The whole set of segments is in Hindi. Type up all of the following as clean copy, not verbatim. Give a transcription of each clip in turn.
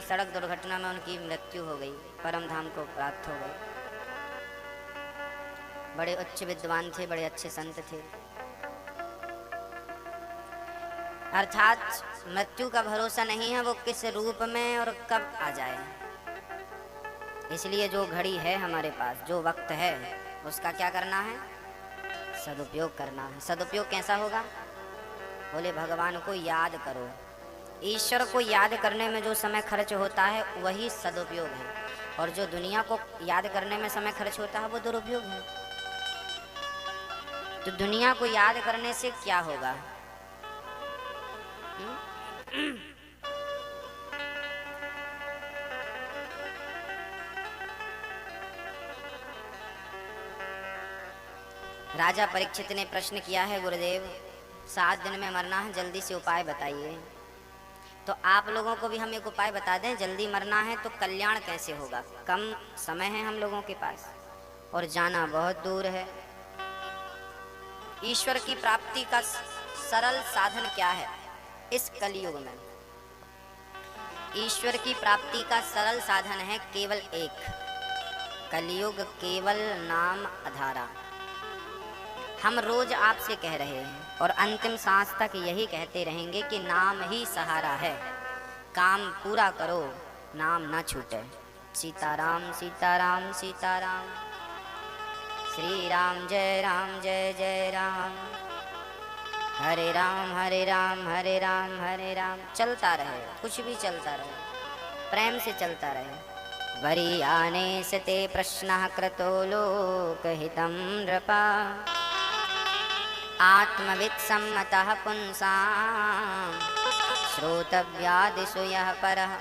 सड़क दुर्घटना में उनकी मृत्यु हो गई, परम धाम को प्राप्त हो गए। बड़े उच्च विद्वान थे, बड़े अच्छे संत थे। अर्थात मृत्यु का भरोसा नहीं है वो किस रूप में और कब आ जाए। इसलिए जो घड़ी है हमारे पास, जो वक्त है, उसका क्या करना है? सदुपयोग करना है। सदुपयोग कैसा होगा? बोले भगवान को याद करो। ईश्वर को याद करने में जो समय खर्च होता है वही सदुपयोग है, और जो दुनिया को याद करने में समय खर्च होता है वो दुरुपयोग है। तो दुनिया को याद करने से क्या होगा? राजा परीक्षित ने प्रश्न किया है, गुरुदेव 7 दिन में मरना है, जल्दी से उपाय बताइए। तो आप लोगों को भी हम एक उपाय बता दें, जल्दी मरना है तो कल्याण कैसे होगा? कम समय है हम लोगों के पास और जाना बहुत दूर है। ईश्वर की प्राप्ति का सरल साधन क्या है इस कलयुग में? ईश्वर की प्राप्ति का सरल साधन है केवल एक, कलयुग केवल नाम आधारा। हम रोज आपसे कह रहे हैं और अंतिम सांस तक यही कहते रहेंगे कि नाम ही सहारा है। काम पूरा करो, नाम ना छूटे। सीताराम सीताराम सीताराम, श्री राम जय जय राम, हरे राम हरे राम हरे राम हरे राम। चलता रहे, कुछ भी चलता रहे, प्रेम से चलता रहे। वरीयाने सते प्रश्नः कृतो लोकहितं नृपा, आत्मवित् सम्मतः पुंसां श्रोतव्यादिषु यः परः।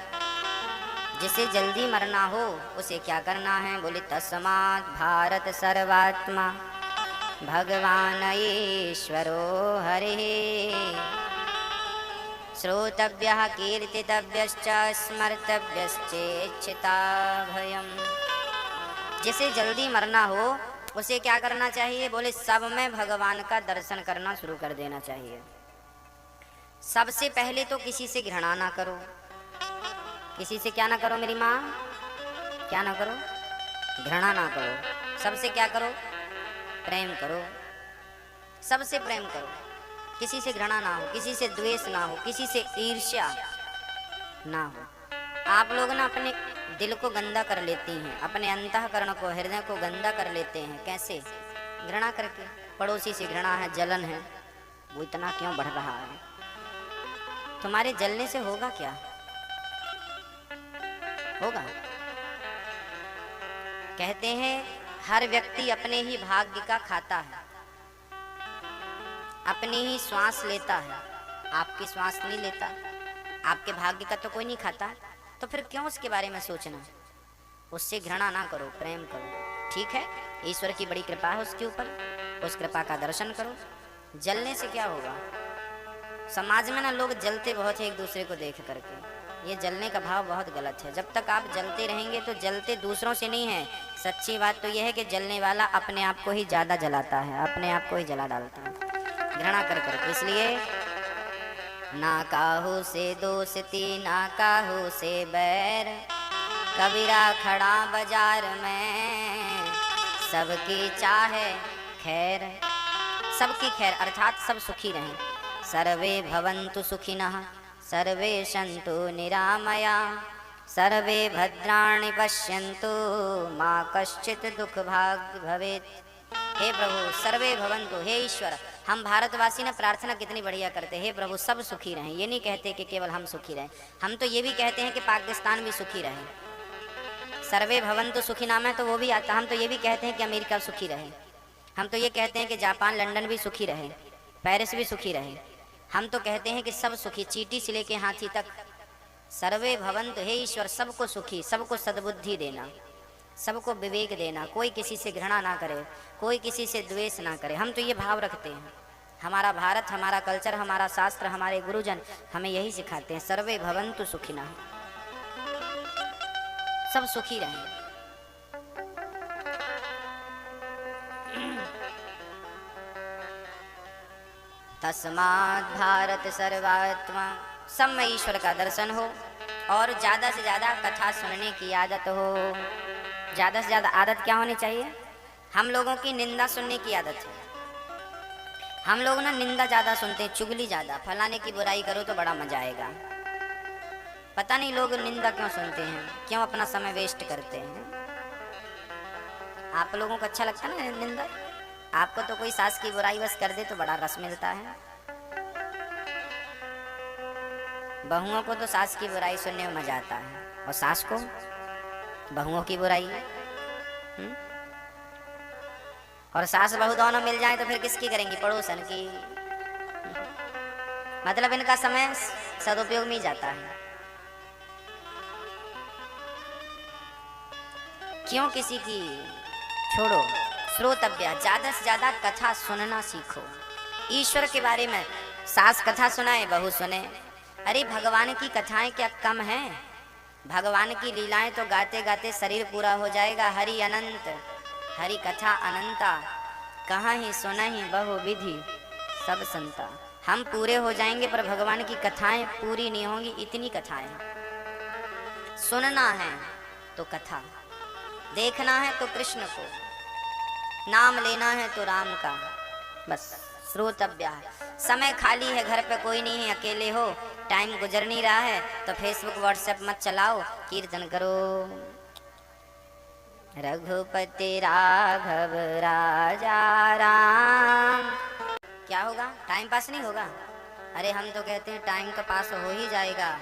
जिसे जल्दी मरना हो उसे क्या करना है? बोले तस्मात् भारत सर्वात्मा भगवान ईश्वरो हरिः, श्रोतव्यः कीर्तितव्यश्च स्मर्तव्यश्चेच्छिता भयम्। जिसे जल्दी मरना हो उसे क्या करना चाहिए? बोले सब में भगवान का दर्शन करना शुरू कर देना चाहिए। सबसे पहले तो किसी से घृणा ना करो। किसी से क्या ना करो मेरी माँ? क्या ना करो? घृणा ना करो। सबसे क्या करो? प्रेम करो। सबसे प्रेम करो, किसी से घृणा ना हो, किसी से द्वेष ना हो, किसी से ईर्ष्या ना हो। आप लोग ना अपने दिल को गंदा कर लेती हैं, अपने अंतःकरण को, हृदय को गंदा कर लेते हैं। कैसे? घृणा करके। पड़ोसी से घृणा है, जलन है, वो इतना क्यों बढ़ रहा है? तुम्हारे जलने से होगा क्या? होगा? कहते हैं हर व्यक्ति अपने ही भाग्य का खाता है, अपनी ही श्वास लेता है, आपकी श्वास नहीं लेता। आपके भाग्य का तो कोई नहीं खाता, तो फिर क्यों उसके बारे में सोचना? उससे घृणा ना करो, प्रेम करो। ठीक है, ईश्वर की बड़ी कृपा है उसके ऊपर, उस कृपा का दर्शन करो। जलने से क्या होगा? समाज में ना लोग जलते बहुत है एक दूसरे को देख करके। ये जलने का भाव बहुत गलत है। जब तक आप जलते रहेंगे तो जलते दूसरों से नहीं है। सच्ची बात तो यह है कि जलने वाला अपने आप को ही ज़्यादा जलाता है, अपने आप को ही जला डालता है घृणा कर कर। इसलिए ना काहू से दोस्ती ना काहू से बैर, कबीरा खड़ा बाजार में सबकी चाहे खैर। सबकी खैर अर्थात सब सुखी रहें। सर्वे भवन्तु सुखिनः सर्वे सन्तु निरामया, सर्वे भद्राणि पश्यन्तु मा कश्चित् दुख भाग् भवेत्। हे प्रभु सर्वे भवन्तु, हे ईश्वर हम भारतवासी ना प्रार्थना कितनी बढ़िया करते हैं, हे प्रभु सब सुखी रहें। ये नहीं कहते कि केवल हम सुखी रहें, हम तो ये भी कहते हैं कि पाकिस्तान भी सुखी रहे। सर्वे भवन्तु सुखी नाम है तो वो भी आता। हम तो ये भी कहते हैं कि अमेरिका सुखी रहे, हम तो ये कहते हैं कि जापान लंदन भी सुखी रहे, पेरिस भी सुखी रहे। हम तो कहते हैं कि सब सुखी, चींटी से लेके हाथी तक। सर्वे भवन्तु, हे ईश्वर सबको सुखी, सबको सद्बुद्धि देना, सबको विवेक देना, कोई किसी से घृणा ना करे, कोई किसी से द्वेष ना करे। हम तो ये भाव रखते हैं। हमारा भारत, हमारा कल्चर, हमारा शास्त्र, हमारे गुरुजन हमें यही सिखाते हैं, सर्वे भवन्तु सुखिनः, सब सुखी रहें। तस्मात् भारत सर्वात्मा, सब में ईश्वर का दर्शन हो और ज़्यादा से ज़्यादा कथा सुनने की आदत हो। ज़्यादा से ज़्यादा आदत क्या होनी चाहिए? हम लोगों की निंदा सुनने की आदत है। हम लोग ना निंदा ज़्यादा सुनते हैं, चुगली ज़्यादा। फलाने की बुराई करो तो बड़ा मजा आएगा। पता नहीं लोग निंदा क्यों सुनते हैं, क्यों अपना समय वेस्ट करते हैं। आप लोगों को अच्छा लगता है ना निंदा? आपको तो कोई सास की बुराई बस कर दे तो बड़ा रस मिलता है। बहुओं को तो सास की बुराई सुनने में मजा आता है, और सास को बहुओं की बुराई। और सास बहू दोनों मिल जाए तो फिर किसकी करेंगी? पड़ोसन की। मतलब इनका समय सदुपयोग में ही जाता है। क्यों किसी की? छोड़ो। श्रोतव्य, ज्यादा से ज्यादा कथा सुनना सीखो। ईश्वर के बारे में सास कथा सुनाए, बहू सुने। अरे भगवान की कथाएं क्या कम हैं? भगवान की लीलाएं तो गाते गाते शरीर पूरा हो जाएगा। हरि अनंत, हरि कथा अनंता, कहाँ ही सुना ही बहु विधि सब संता। हम पूरे हो जाएंगे पर भगवान की कथाएं पूरी नहीं होंगी। इतनी कथाएं सुनना है तो कथा, देखना है तो कृष्ण को, नाम लेना है तो राम का, बस श्रोतव्य है। समय खाली है, घर पे कोई नहीं है, अकेले हो, टाइम गुजर नहीं रहा है तो फेसबुक व्हाट्सएप मत चलाओ, कीर्तन करो। रघुपति राघव राजा राम। क्या होगा? टाइम पास नहीं होगा? अरे हम तो कहते हैं टाइम तो पास हो ही जाएगा,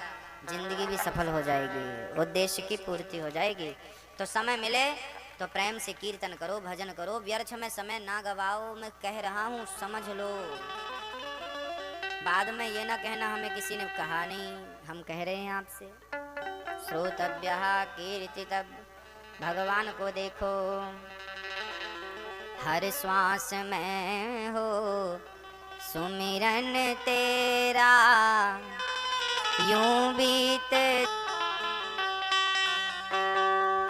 जिंदगी भी सफल हो जाएगी, उद्देश्य की पूर्ति हो जाएगी। तो समय मिले तो प्रेम से कीर्तन करो, भजन करो, व्यर्थ में समय ना गवाओ। मैं कह रहा हूँ समझ लो, बाद में ये ना कहना हमें किसी ने कहा नहीं। हम कह रहे हैं आपसे, श्रोतव्यः कीर्तितव्य। भगवान को देखो, हर श्वास में हो सुमिरन तेरा, यूं बीत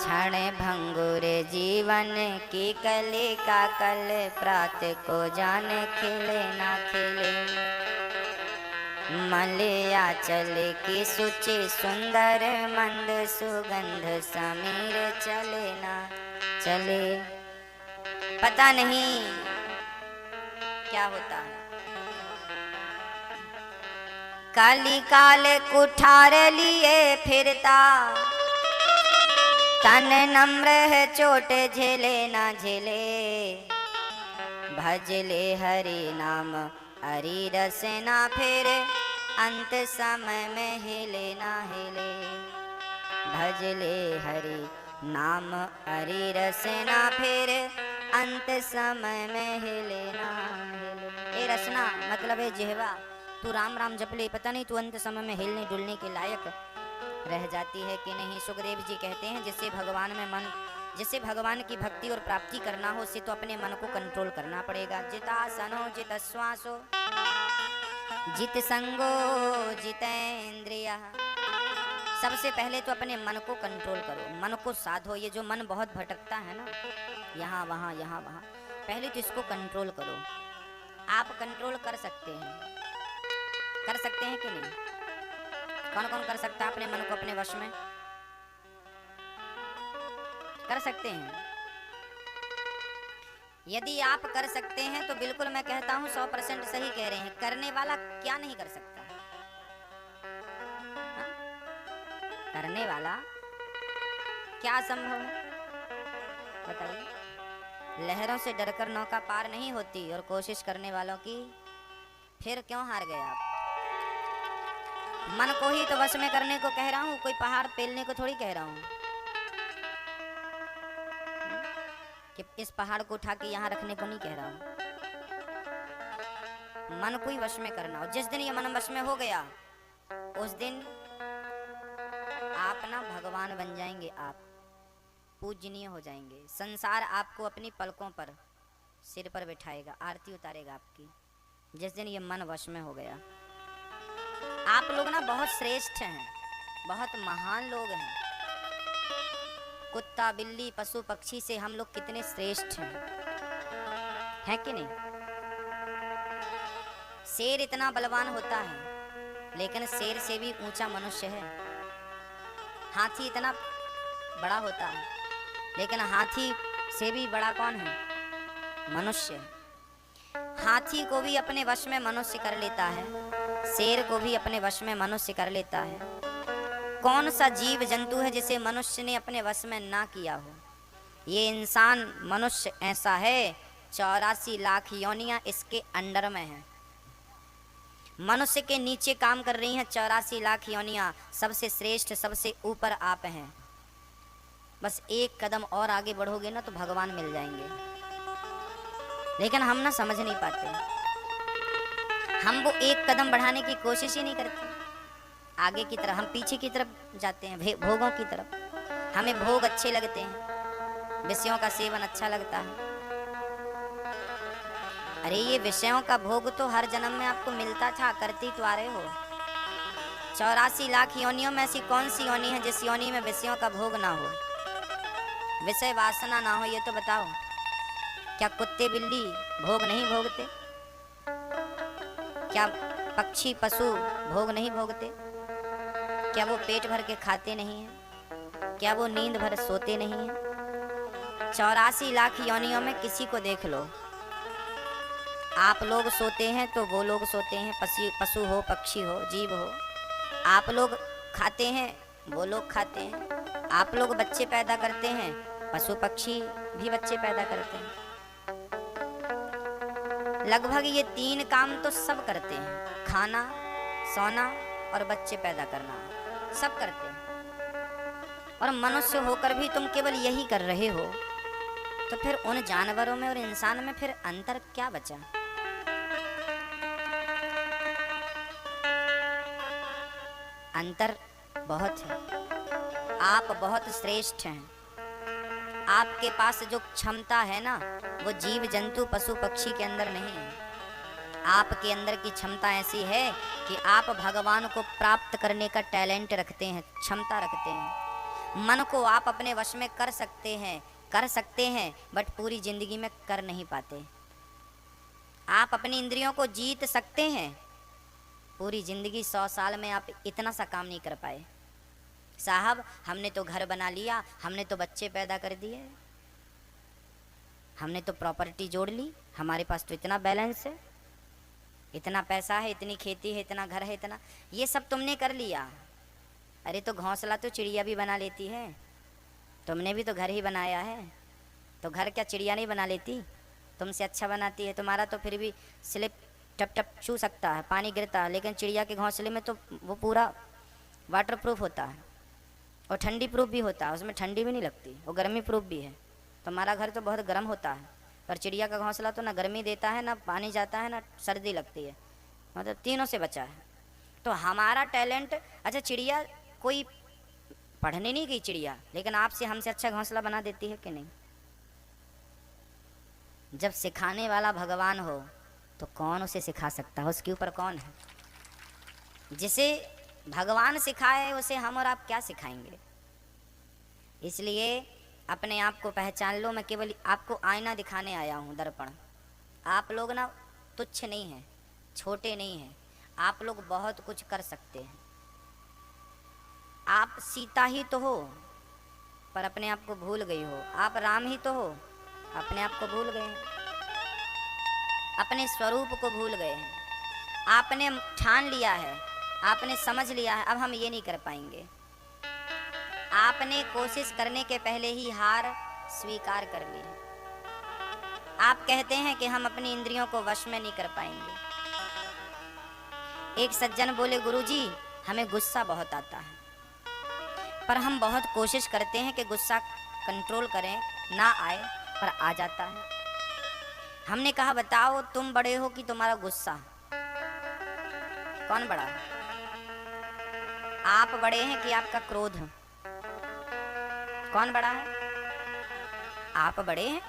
क्षण भंगुर जीवन की कले का कल, प्रात को जान खिले ना खिले। मलया चल की सुचि सुंदर मंद, सुगंध समीर चले ना चले। पता नहीं क्या होता है। काली काल कुठार लिए फिरता, तन नम्र है चोट झेले ना झेले। भजले हरि नाम हरि रस ना फिर, अंत समय में हिले ना हिले। भजले हरि नाम हरि रस ना फिर, अंत समय में हिले ना हिले। ए रसना मतलब है जिह्वा, तू राम राम जप ले, पता नहीं तू अंत समय में हिलने डुलने के लायक रह जाती है कि नहीं। सुखदेव जी कहते हैं जिससे भगवान की भक्ति और प्राप्ति करना हो, उसे तो अपने मन को कंट्रोल करना पड़ेगा। जितासनो जित श्वासो जित संगो जितेंद्रिया। सबसे पहले तो अपने मन को कंट्रोल करो, मन को साधो। ये जो मन बहुत भटकता है ना, यहाँ वहाँ यहाँ वहाँ, पहले तो इसको कंट्रोल करो। आप कंट्रोल कर सकते हैं, कर सकते हैं कि नहीं? कौन कौन कर सकता है अपने मन को अपने वश में? कर सकते हैं। यदि आप कर सकते हैं तो बिल्कुल मैं कहता हूं 100% सही कह रहे हैं। करने वाला क्या नहीं कर सकता? हा? करने वाला क्या असंभव है? बताइए। लहरों से डरकर नौका पार नहीं होती, और कोशिश करने वालों की फिर क्यों हार गए आप? मन को ही तो वश में करने को कह रहा हूँ, कोई पहाड़ पेलने को थोड़ी कह रहा हूँ कि इस पहाड़ को उठा के यहाँ रखने को नहीं कह रहा हूँ। मन को ही वश में करना हो। जिस दिन ये मन वश में हो गया, उस दिन आप ना भगवान बन जाएंगे, आप पूजनीय हो जाएंगे। संसार आपको अपनी पलकों पर सिर पर बिठाएगा, आरती उतारेगा आपकी, जिस दिन ये मन वश में हो गया। आप लोग ना बहुत श्रेष्ठ हैं, बहुत महान लोग हैं। कुत्ता बिल्ली पशु पक्षी से हम लोग कितने श्रेष्ठ हैं कि नहीं? शेर इतना बलवान होता है, लेकिन शेर से भी ऊंचा मनुष्य है। हाथी इतना बड़ा होता है, लेकिन हाथी से भी बड़ा कौन है? मनुष्य। हाथी को भी अपने वश में मनुष्य कर लेता है, शेर को भी अपने वश में मनुष्य कर लेता है। कौन सा जीव जंतु है जिसे मनुष्य ने अपने वश में ना किया हो? ये इंसान मनुष्य ऐसा है, 84 लाख योनियां इसके अंडर में है। मनुष्य के नीचे काम कर रही हैं 84 लाख योनियां। सबसे श्रेष्ठ, सबसे ऊपर आप हैं। बस एक कदम और आगे बढ़ोगे ना तो भगवान मिल जाएंगे, लेकिन हम ना समझ नहीं पाते। हम वो एक कदम बढ़ाने की कोशिश ही नहीं करते। आगे की तरफ, हम पीछे की तरफ जाते हैं, भोगों की तरफ। हमें भोग अच्छे लगते हैं, विषयों का सेवन अच्छा लगता है। अरे ये विषयों का भोग तो हर जन्म में आपको मिलता था, करती तो आ रहे हो। 84 लाख योनियों में ऐसी कौन सी योनि है जिस योनि में विषयों का भोग ना हो, विषय वासना ना हो? ये तो बताओ। क्या कुत्ते बिल्ली भोग नहीं भोगते? क्या पक्षी पशु भोग नहीं भोगते? क्या वो पेट भर के खाते नहीं हैं? क्या वो नींद भर सोते नहीं हैं? 84 लाख योनियों में किसी को देख लो, आप लोग सोते हैं तो वो लोग सोते हैं, पशु हो, पक्षी हो, जीव हो। आप लोग खाते हैं, वो लोग खाते हैं। आप लोग बच्चे पैदा करते हैं, पशु पक्षी भी बच्चे पैदा करते हैं। लगभग ये 3 काम तो सब करते हैं, खाना, सोना और बच्चे पैदा करना, सब करते हैं। और मनुष्य होकर भी तुम केवल यही कर रहे हो, तो फिर उन जानवरों में और इंसान में फिर अंतर क्या बचा? अंतर बहुत है। आप बहुत श्रेष्ठ हैं। आपके पास जो क्षमता है ना, वो जीव जंतु पशु पक्षी के अंदर नहीं है। आपके अंदर की क्षमता ऐसी है कि आप भगवान को प्राप्त करने का टैलेंट रखते हैं, क्षमता रखते हैं। मन को आप अपने वश में कर सकते हैं, बट पूरी जिंदगी में कर नहीं पाते। आप अपनी इंद्रियों को जीत सकते हैं, पूरी जिंदगी 100 साल में आप इतना सा काम नहीं कर पाए। साहब, हमने तो घर बना लिया, हमने तो बच्चे पैदा कर दिए, हमने तो प्रॉपर्टी जोड़ ली, हमारे पास तो इतना बैलेंस है, इतना पैसा है, इतनी खेती है, इतना घर है, इतना, ये सब तुमने कर लिया। अरे तो घोंसला तो चिड़िया भी बना लेती है, तुमने भी तो घर ही बनाया है। तो घर क्या चिड़िया नहीं बना लेती? तुमसे अच्छा बनाती है। तुम्हारा तो फिर भी स्लिप टप टप छू सकता है, पानी गिरता है, लेकिन चिड़िया के घोंसले में तो वो पूरा वाटर प्रूफ होता है और ठंडी प्रूफ भी होता है, उसमें ठंडी भी नहीं लगती, और गर्मी प्रूफ भी है। तुम्हारा घर तो बहुत गर्म होता है, पर चिड़िया का घोंसला तो ना गर्मी देता है, ना पानी जाता है, ना सर्दी लगती है, मतलब तीनों से बचा है। तो हमारा टैलेंट, अच्छा चिड़िया कोई पढ़ने नहीं गई चिड़िया, लेकिन आपसे हमसे अच्छा घोंसला बना देती है कि नहीं? जब सिखाने वाला भगवान हो तो कौन उसे सिखा सकता है? उसके ऊपर कौन है? जिसे भगवान सिखाए उसे हम और आप क्या सिखाएंगे? इसलिए अपने आप को पहचान लो। मैं केवल आपको आईना दिखाने आया हूँ, दर्पण। आप लोग ना तुच्छ नहीं हैं, छोटे नहीं हैं, आप लोग बहुत कुछ कर सकते हैं। आप सीता ही तो हो, पर अपने आप को भूल गई हो। आप राम ही तो हो, अपने आप को भूल गए, अपने स्वरूप को भूल गए हैं। आपने ठान लिया है, आपने समझ लिया है, अब हम ये नहीं कर पाएंगे। आपने कोशिश करने के पहले ही हार स्वीकार कर ली है। आप कहते हैं कि हम अपनी इंद्रियों को वश में नहीं कर पाएंगे। एक सज्जन बोले, गुरुजी हमें गुस्सा बहुत आता है, पर हम बहुत कोशिश करते हैं कि गुस्सा कंट्रोल करें, ना आए, पर आ जाता है। हमने कहा बताओ तुम बड़े हो कि तुम्हारा गुस्सा? कौन बड़ा है? आप बड़े हैं कि आपका क्रोध? कौन बड़ा है? आप बड़े हैं।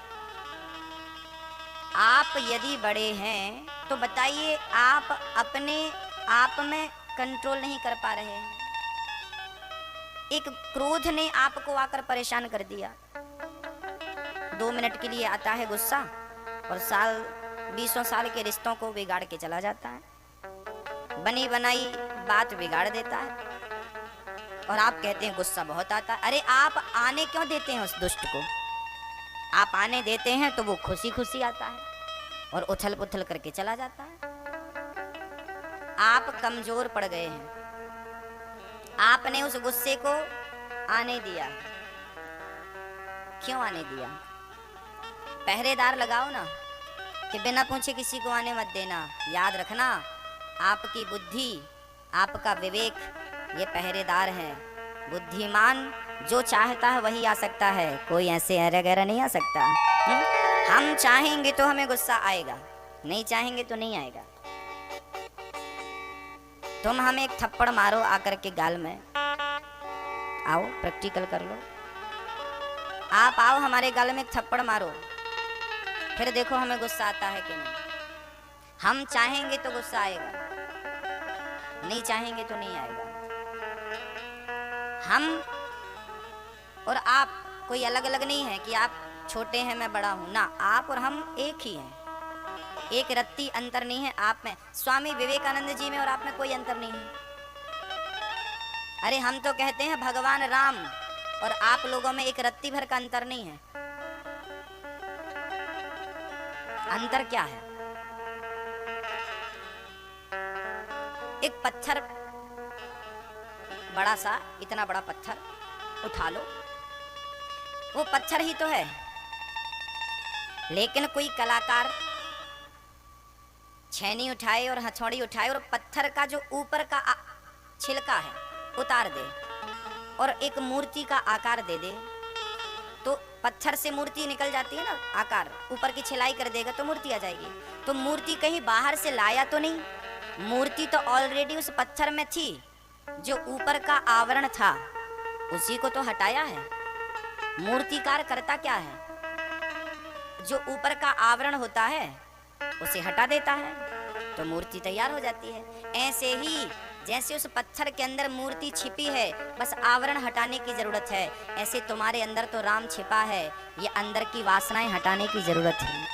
आप यदि बड़े हैं तो बताइए, आप अपने आप में कंट्रोल नहीं कर पा रहे हैं। एक क्रोध ने आपको आकर परेशान कर दिया। 2 मिनट के लिए आता है गुस्सा और साल 20 साल के रिश्तों को बिगाड़ के चला जाता है। बनी बनाई बात बिगाड़ देता है। और आप कहते हैं गुस्सा बहुत आता है। अरे आप आने क्यों देते हैं उस दुष्ट को? आप आने देते हैं तो वो खुशी खुशी आता है और उथल पुथल करके चला जाता है। आप कमजोर पड़ गए हैं, आपने उस गुस्से को आने दिया। क्यों आने दिया? पहरेदार लगाओ ना कि बिना पूछे किसी को आने मत देना। याद रखना, आपकी बुद्धि, आपका विवेक ये पहरेदार है। बुद्धिमान जो चाहता है वही आ सकता है, कोई ऐसे ऐरा गैरा नहीं आ सकता। हम चाहेंगे तो हमें गुस्सा आएगा, नहीं चाहेंगे तो नहीं आएगा। तुम हमें एक थप्पड़ मारो आकर के गाल में, आओ प्रैक्टिकल कर लो। आप आओ हमारे गाल में एक थप्पड़ मारो, फिर देखो हमें गुस्सा आता है कि नहीं। हम चाहेंगे तो गुस्सा आएगा, नहीं चाहेंगे तो नहीं आएगा। हम और आप कोई अलग अलग नहीं है कि आप छोटे हैं मैं बड़ा हूं ना, आप और हम एक ही हैं, एक रत्ती अंतर नहीं है आप में, स्वामी विवेकानंद जी में और आप में कोई अंतर नहीं है। अरे हम तो कहते हैं भगवान राम और आप लोगों में एक रत्ती भर का अंतर नहीं है। अंतर क्या है? एक पत्थर, बड़ा सा, इतना बड़ा पत्थर उठा लो, वो पत्थर ही तो है, लेकिन कोई कलाकार छेनी उठाए और हथौड़ी उठाए और पत्थर का जो ऊपर का छिलका है उतार दे और एक मूर्ति का आकार दे दे, तो पत्थर से मूर्ति निकल जाती है ना, आकार ऊपर की छिलाई कर देगा तो मूर्ति आ जाएगी। तो मूर्ति कहीं बाहर से लाया तो नहीं, मूर्ति तो ऑलरेडी उस पत्थर में थी। जो ऊपर का आवरण था उसी को तो हटाया है। मूर्तिकार करता क्या है? जो ऊपर का आवरण होता है उसे हटा देता है तो मूर्ति तैयार हो जाती है। ऐसे ही जैसे उस पत्थर के अंदर मूर्ति छिपी है, बस आवरण हटाने की जरूरत है, ऐसे तुम्हारे अंदर तो राम छिपा है, ये अंदर की वासनाएं हटाने की जरूरत है।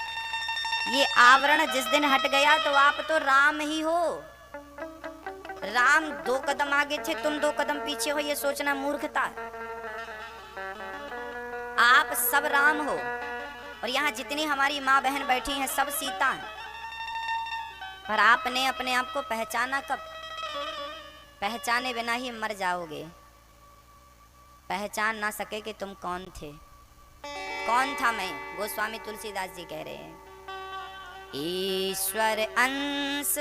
ये आवरण जिस दिन हट गया तो आप तो राम ही हो। राम 2 कदम आगे थे, तुम 2 कदम पीछे हो, ये सोचना मूर्खता है। आप सब राम हो और यहाँ जितनी हमारी माँ बहन बैठी हैं सब सीता हैं, पर आपने अपने आप को पहचाना कब? पहचाने बिना ही मर जाओगे। पहचान ना सके कि तुम कौन थे। कौन था मैं? गोस्वामी तुलसीदास जी कह रहे हैं, ईश्वर अंश।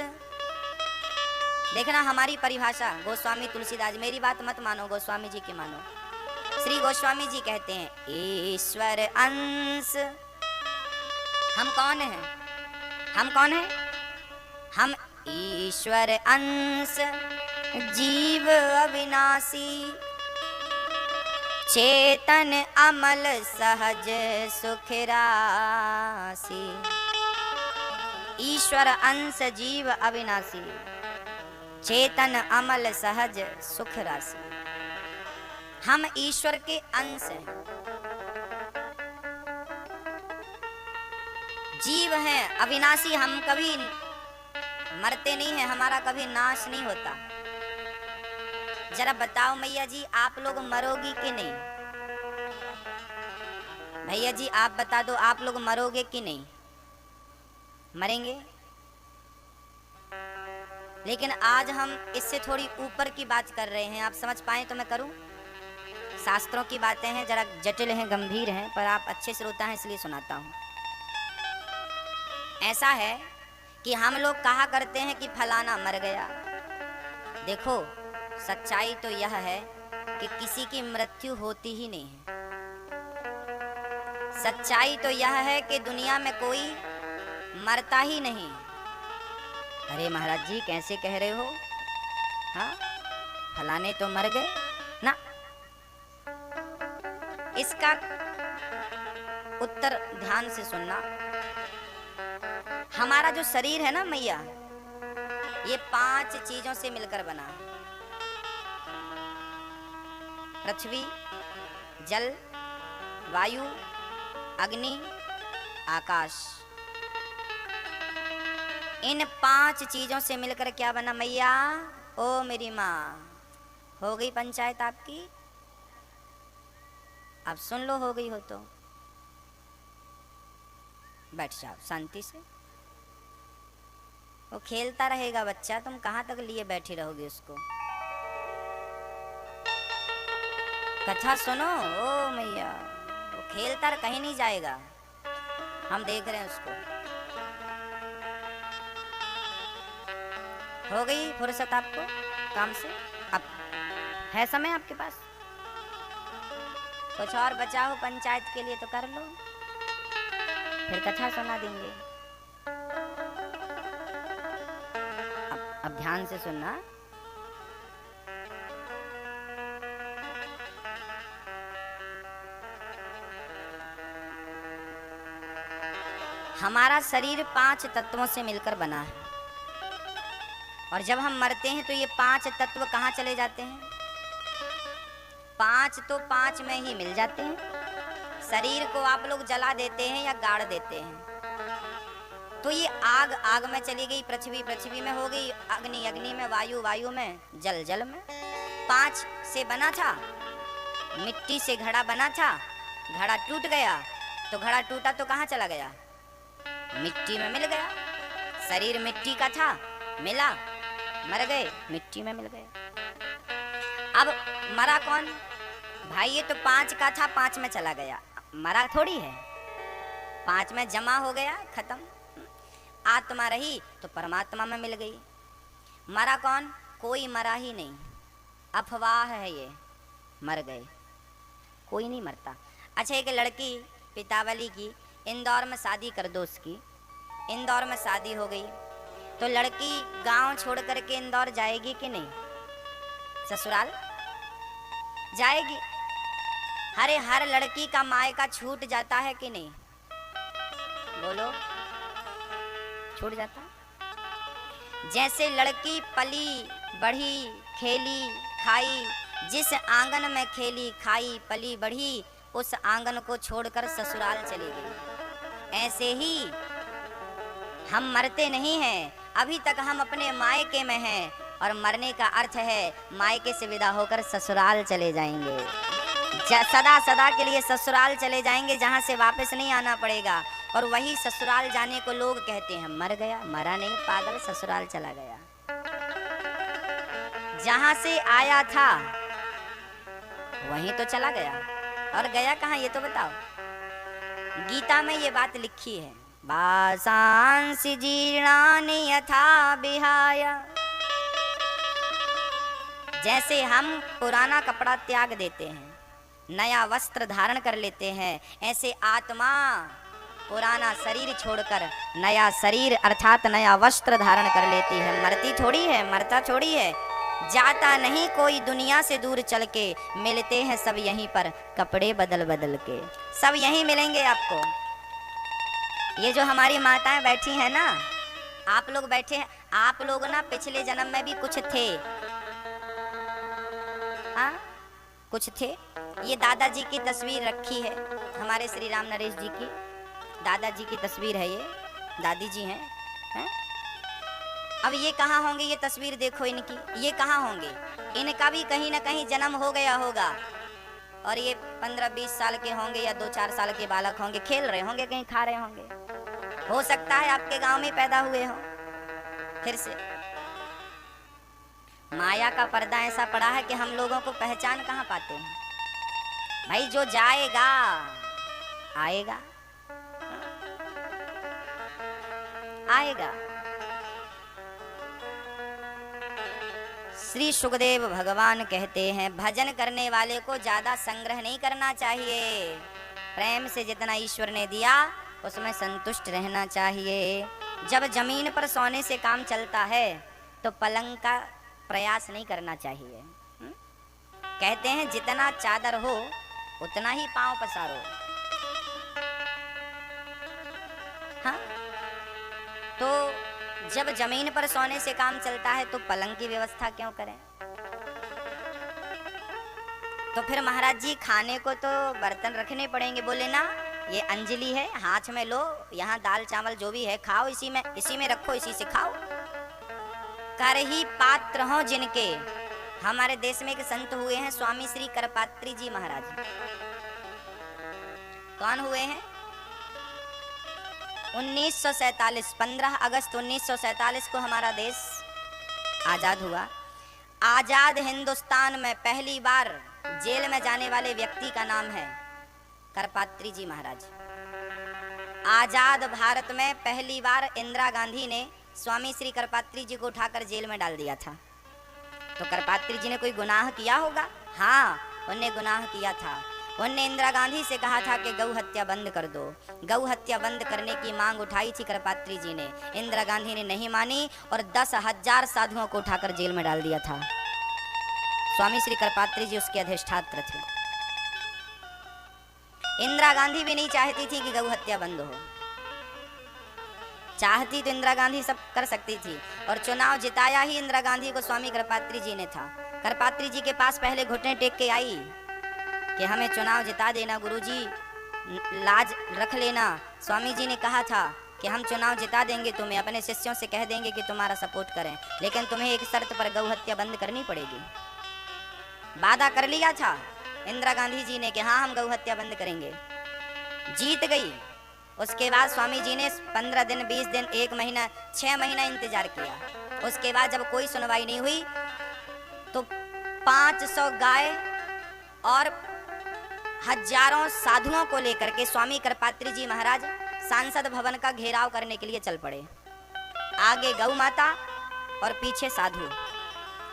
देखना हमारी परिभाषा गोस्वामी तुलसीदास, मेरी बात मत मानो, गोस्वामी जी की मानो। श्री गोस्वामी जी कहते हैं ईश्वर अंश। हम कौन हैं? हम कौन हैं? हम ईश्वर अंश, जीव अविनाशी, चेतन अमल सहज सुख राशि। ईश्वर अंश, जीव अविनाशी, चेतन अमल सहज सुख राशि। हम ईश्वर के अंश हैं, जीव हैं, अविनाशी। हम कभी मरते नहीं हैं, हमारा कभी नाश नहीं होता। जरा बताओ मैया जी, आप लोग मरोगी कि नहीं? भैया जी आप बता दो, आप लोग मरोगे कि नहीं? मरेंगे। लेकिन आज हम इससे थोड़ी ऊपर की बात कर रहे हैं, आप समझ पाए तो मैं करूं। शास्त्रों की बातें हैं, जरा जटिल हैं, गंभीर हैं, पर आप अच्छे श्रोता हैं इसलिए सुनाता हूं। ऐसा है कि हम लोग कहा करते हैं कि फलाना मर गया। देखो सच्चाई तो यह है कि किसी की मृत्यु होती ही नहीं है। सच्चाई तो यह है कि दुनिया में कोई मरता ही नहीं। अरे महाराज जी कैसे कह रहे हो? हाँ, फलाने तो मर गए ना। इसका उत्तर ध्यान से सुनना। हमारा जो शरीर है ना मैया, ये 5 चीजों से मिलकर बना है। पृथ्वी, जल, वायु, अग्नि, आकाश। इन 5 चीजों से मिलकर क्या बना मैया? ओ मेरी माँ, हो गई पंचायत आपकी? अब सुन लो, हो गई हो तो बैठ जाओ शांति से। वो खेलता रहेगा बच्चा, तुम कहाँ तक लिए बैठी रहोगे उसको? कथा सुनो। ओ मैया, वो खेलता कहीं नहीं जाएगा, हम देख रहे हैं उसको। हो गई फुर्सत आपको काम से? अब है समय आपके पास? कुछ और बचा हो पंचायत के लिए तो कर लो, फिर कथा सुना देंगे। अब ध्यान से सुनना। हमारा शरीर 5 तत्वों से मिलकर बना है, और जब हम मरते हैं तो ये 5 तत्व कहाँ चले जाते हैं? 5 तो 5 में ही मिल जाते हैं। शरीर को आप लोग जला देते हैं या गाड़ देते हैं, तो ये आग आग में चली गई, पृथ्वी पृथ्वी में हो गई, अग्नि अग्नि में, वायु वायु में, जल जल में। 5 से बना था, मिट्टी से घड़ा बना था, घड़ा टूट गया, तो घड़ा टूटा तो कहाँ चला गया? मिट्टी में मिल गया। शरीर मिट्टी का था, मिला, मर गए, मिट्टी में मिल गए। अब मरा कौन? भाई ये तो 5 का था, 5 में चला गया, मरा थोड़ी है, 5 में जमा हो गया, खत्म। आत्मा रही तो परमात्मा में मिल गई। मरा कौन? कोई मरा ही नहीं, अफवाह है ये, मर गए, कोई नहीं मरता। अच्छा, एक लड़की पितावली की, इंदौर में शादी कर दो उसकी, इंदौर में शादी हो गई, तो लड़की गांव छोड़ करके इंदौर जाएगी कि नहीं? ससुराल जाएगी। अरे हर लड़की का मायका छूट जाता है कि नहीं? बोलो, छूट जाता। जैसे लड़की पली बढ़ी, खेली खाई, जिस आंगन में खेली खाई पली बढ़ी, उस आंगन को छोड़कर ससुराल चली गई। ऐसे ही हम मरते नहीं हैं, अभी तक हम अपने मायके में हैं, और मरने का अर्थ है मायके से विदा होकर ससुराल चले जाएंगे। सदा सदा के लिए ससुराल चले जाएंगे, जहाँ से वापस नहीं आना पड़ेगा। और वही ससुराल जाने को लोग कहते हैं मर गया, मरा नहीं पागल, ससुराल चला गया। जहाँ से आया था वहीं तो चला गया, और गया कहाँ ये तो बताओ। गीता में ये बात लिखी है, वासांसि जीर्णानि यथा विहाय। जैसे हम पुराना कपड़ा त्याग देते हैं, नया वस्त्र धारण कर लेते हैं, ऐसे आत्मा पुराना शरीर छोड़कर नया शरीर अर्थात नया वस्त्र धारण कर लेती है। मरती थोड़ी है, मरता थोड़ी है, जाता नहीं कोई दुनिया से दूर चल के, मिलते हैं सब यहीं पर कपड़े बदल बदल के, सब यहीं मिलेंगे आपको। ये जो हमारी माताएं बैठी हैं ना, आप लोग बैठे हैं, आप लोग ना पिछले जन्म में भी कुछ थे, हाँ कुछ थे। ये दादाजी की तस्वीर रखी है, हमारे श्री राम नरेश जी की दादाजी की तस्वीर है, ये दादी जी हैं, हैं? अब ये कहाँ होंगे? ये तस्वीर देखो इनकी, ये कहाँ होंगे? इनका भी कहीं ना कहीं जन्म हो गया होगा, और ये 15-20 साल के होंगे या 2-4 साल के बालक होंगे, खेल रहे होंगे, कहीं खा रहे होंगे। हो सकता है आपके गांव में पैदा हुए हो। फिर से माया का पर्दा ऐसा पड़ा है कि हम लोगों को पहचान कहाँ पाते हैं। भाई जो जाएगा आएगा, आएगा। श्री सुखदेव भगवान कहते हैं, भजन करने वाले को ज्यादा संग्रह नहीं करना चाहिए, प्रेम से जितना ईश्वर ने दिया उसमें संतुष्ट रहना चाहिए। जब जमीन पर सोने से काम चलता है तो पलंग का प्रयास नहीं करना चाहिए। कहते हैं जितना चादर हो उतना ही पांव पसारो। हाँ, तो जब जमीन पर सोने से काम चलता है तो पलंग की व्यवस्था क्यों करें? तो फिर महाराज जी खाने को तो बर्तन रखने पड़ेंगे। बोले ना, ये अंजलि है, हाथ में लो, यहाँ दाल चावल जो भी है खाओ, इसी में रखो, इसी से खाओ। कर ही पात्र हो जिनके हमारे देश में एक संत हुए हैं स्वामी श्री करपात्री जी महाराज। कौन हुए हैं? 1947 15 अगस्त 1947 को हमारा देश आजाद हुआ। आजाद हिंदुस्तान में पहली बार जेल में जाने वाले व्यक्ति का नाम है करपात्री जी महाराज। आजाद भारत में पहली बार इंदिरा गांधी ने स्वामी श्री करपात्री जी को उठाकर जेल में डाल दिया था। तो करपात्री जी ने कोई गुनाह किया होगा? हाँ, उन्हें गुनाह किया था। उन्होंने इंदिरा गांधी से कहा था कि गौ हत्या बंद कर दो। गौ हत्या बंद करने की मांग उठाई थी करपात्री जी ने। इंदिरा गांधी ने नहीं मानी और 10,000 साधुओं को उठाकर जेल में डाल दिया था। स्वामी श्री करपात्री जी उसके अधिष्ठात्र थे। इंदिरा गांधी भी नहीं चाहती थी कि गौ हत्या बंद हो। चाहती तो इंदिरा गांधी सब कर सकती थी और चुनाव जिताया ही इंदिरा गांधी को स्वामी करपात्री जी ने था। करपात्री जी के पास पहले घुटने टेक के आई कि हमें चुनाव जिता देना गुरुजी, लाज रख लेना। स्वामी जी ने कहा था कि हम चुनाव जिता देंगे तुम्हें, अपने शिष्यों से कह देंगे कि तुम्हारा सपोर्ट करें, लेकिन तुम्हें एक शर्त पर गौ हत्या बंद करनी पड़ेगी। वादा कर लिया था इंदिरा गांधी जी ने कि हाँ हम गौ हत्या बंद करेंगे। जीत गई। उसके बाद स्वामी जी ने 15 दिन 20 दिन 1 महीना 6 महीना इंतजार किया। उसके बाद जब कोई सुनवाई नहीं हुई तो 500 गाय और हजारों साधुओं को लेकर के स्वामी करपात्री जी महाराज सांसद भवन का घेराव करने के लिए चल पड़े। आगे गौ माता और पीछे साधु।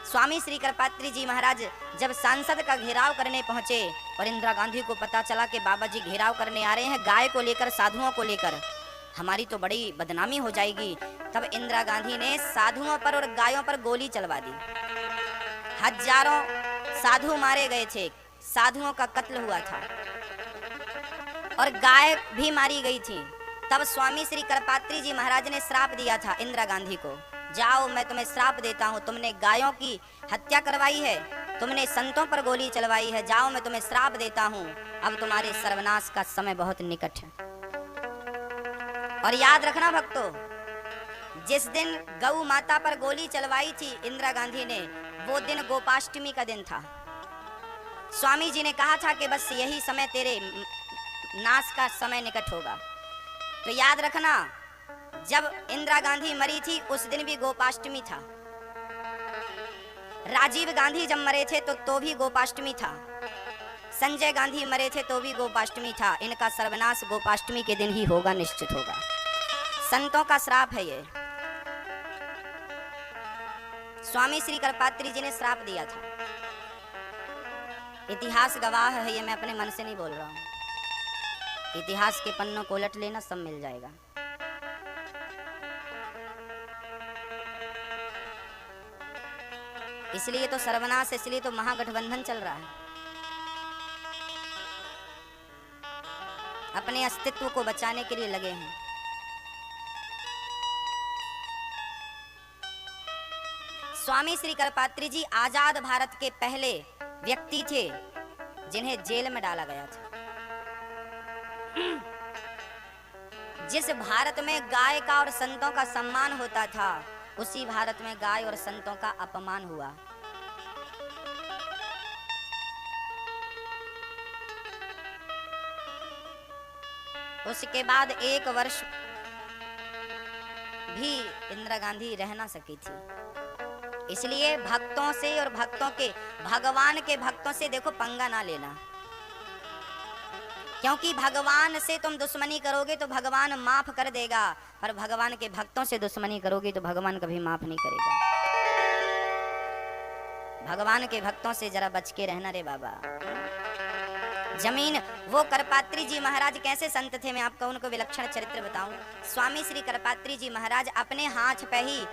स्वामी श्री करपात्री जी महाराज जब सांसद का घेराव करने पहुंचे और इंदिरा गांधी को पता चला कि बाबा जी घेराव करने आ रहे हैं गाय को लेकर, साधुओं को लेकर, हमारी तो बड़ी बदनामी हो जाएगी, तब इंदिरा गांधी ने साधुओं पर और गायों पर गोली चलवा दी। हजारों साधु मारे गए थे, साधुओं का कत्ल हुआ था और गाय भी मारी गई थी। तब स्वामी श्री करपात्री जी महाराज ने श्राप दिया था इंदिरा गांधी को, जाओ मैं तुम्हें श्राप देता हूँ, तुमने गायों की हत्या करवाई है, तुमने संतों पर गोली चलवाई है, जाओ मैं तुम्हें श्राप देता हूँ, अब तुम्हारे सर्वनाश का समय बहुत निकट है। और याद रखना भक्तों, जिस दिन गौ माता पर गोली चलवाई थी इंदिरा गांधी ने, वो दिन गोपाष्टमी का दिन था। स्वामी जी ने कहा था कि बस यही समय तेरे नाश का समय निकट होगा। तो याद रखना, जब इंदिरा गांधी मरी थी उस दिन भी गोपाष्टमी था। राजीव गांधी जब मरे थे तो भी गोपाष्टमी था। संजय गांधी मरे थे तो भी गोपाष्टमी था। इनका सर्वनाश गोपाष्टमी के दिन ही होगा, निश्चित होगा। संतों का श्राप है ये। स्वामी श्री करपात्री जी ने श्राप दिया था। इतिहास गवाह है ये, मैं अपने मन से नहीं बोल रहा हूं। इतिहास के पन्नों को उलट लेना, सब मिल जाएगा। इसलिए तो सर्वनाश, इसलिए तो महागठबंधन चल रहा है। अपने अस्तित्व को बचाने के लिए लगे हैं। स्वामी श्री करपात्री जी आजाद भारत के पहले व्यक्ति थे जिन्हें जेल में डाला गया था। जिस भारत में गाय का और संतों का सम्मान होता था, उसी भारत में गाय और संतों का अपमान हुआ। उसके बाद 1 वर्ष भी इंदिरा गांधी रह ना सकी थी। इसलिए भक्तों से और भक्तों के, भगवान के भक्तों से देखो पंगा ना लेना, क्योंकि भगवान से तुम दुश्मनी करोगे तो भगवान माफ कर देगा, पर भगवान के भक्तों से दुश्मनी करोगे तो भगवान कभी माफ नहीं करेगा। भगवान के भक्तों से जरा बच के रहना रे बाबा। जमीन, वो करपात्री जी महाराज कैसे संत थे, मैं आपको उनको विलक्षण चरित्र बताऊं। स्वामी श्री करपात्री जी महाराज अपने हाथ पे ही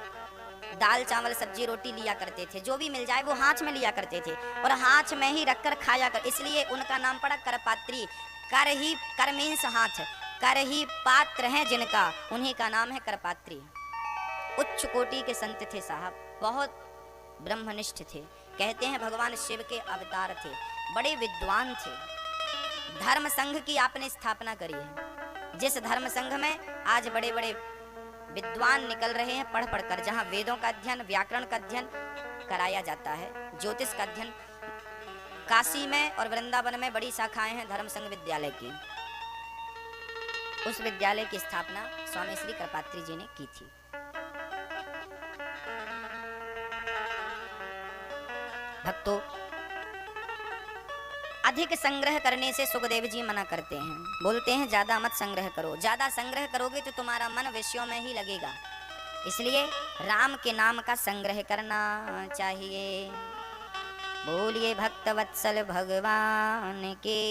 दाल चावल सब्जी रोटी लिया करते थे, जो भी मिल जाए वो हाथ में लिया करते थे और हाथ में ही रखकर खाया कर, इसलिए उनका नाम पड़ा करपात्री। कर ही, कर मीन्स हाथ, कर ही पात्र हैं जिनका, उन्हीं का नाम है करपात्री। उच्च कोटि के संत थे साहब, बहुत ब्रह्मनिष्ठ थे। कहते हैं भगवान शिव के अवतार थे, बड़े विद्वान थे। धर्म संघ की आपने स्थापना करी है, जिस धर्म संघ में आज बड़े बड़े विद्वान निकल रहे हैं पढ़ पढ़कर, जहाँ वेदों का अध्ययन, व्याकरण का अध्ययन कराया जाता है, ज्योतिष का अध्ययन काशी में और वृंदावन में बड़ी शाखाएं हैं धर्म संघ विद्यालय की। उस विद्यालय की स्थापना स्वामी श्री कृपात्री जी ने की थी। भक्तों, अधिक संग्रह करने से सुखदेव जी मना करते हैं, बोलते हैं ज्यादा मत संग्रह करो, ज्यादा संग्रह करोगे तो तुम्हारा मन विषयों में ही लगेगा। इसलिए राम के नाम का संग्रह करना चाहिए। बोलिए भक्त वत्सल भगवान के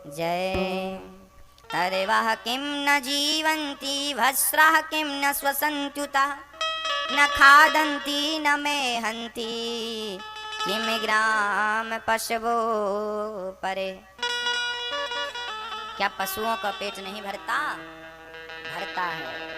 जय। तरवाह किम न जीवंती भस्राः किम न स्वसंत्युता न खादंती न मेहंती किम ग्राम पशवो परे। क्या पशुओं का पेट नहीं भरता? भरता है।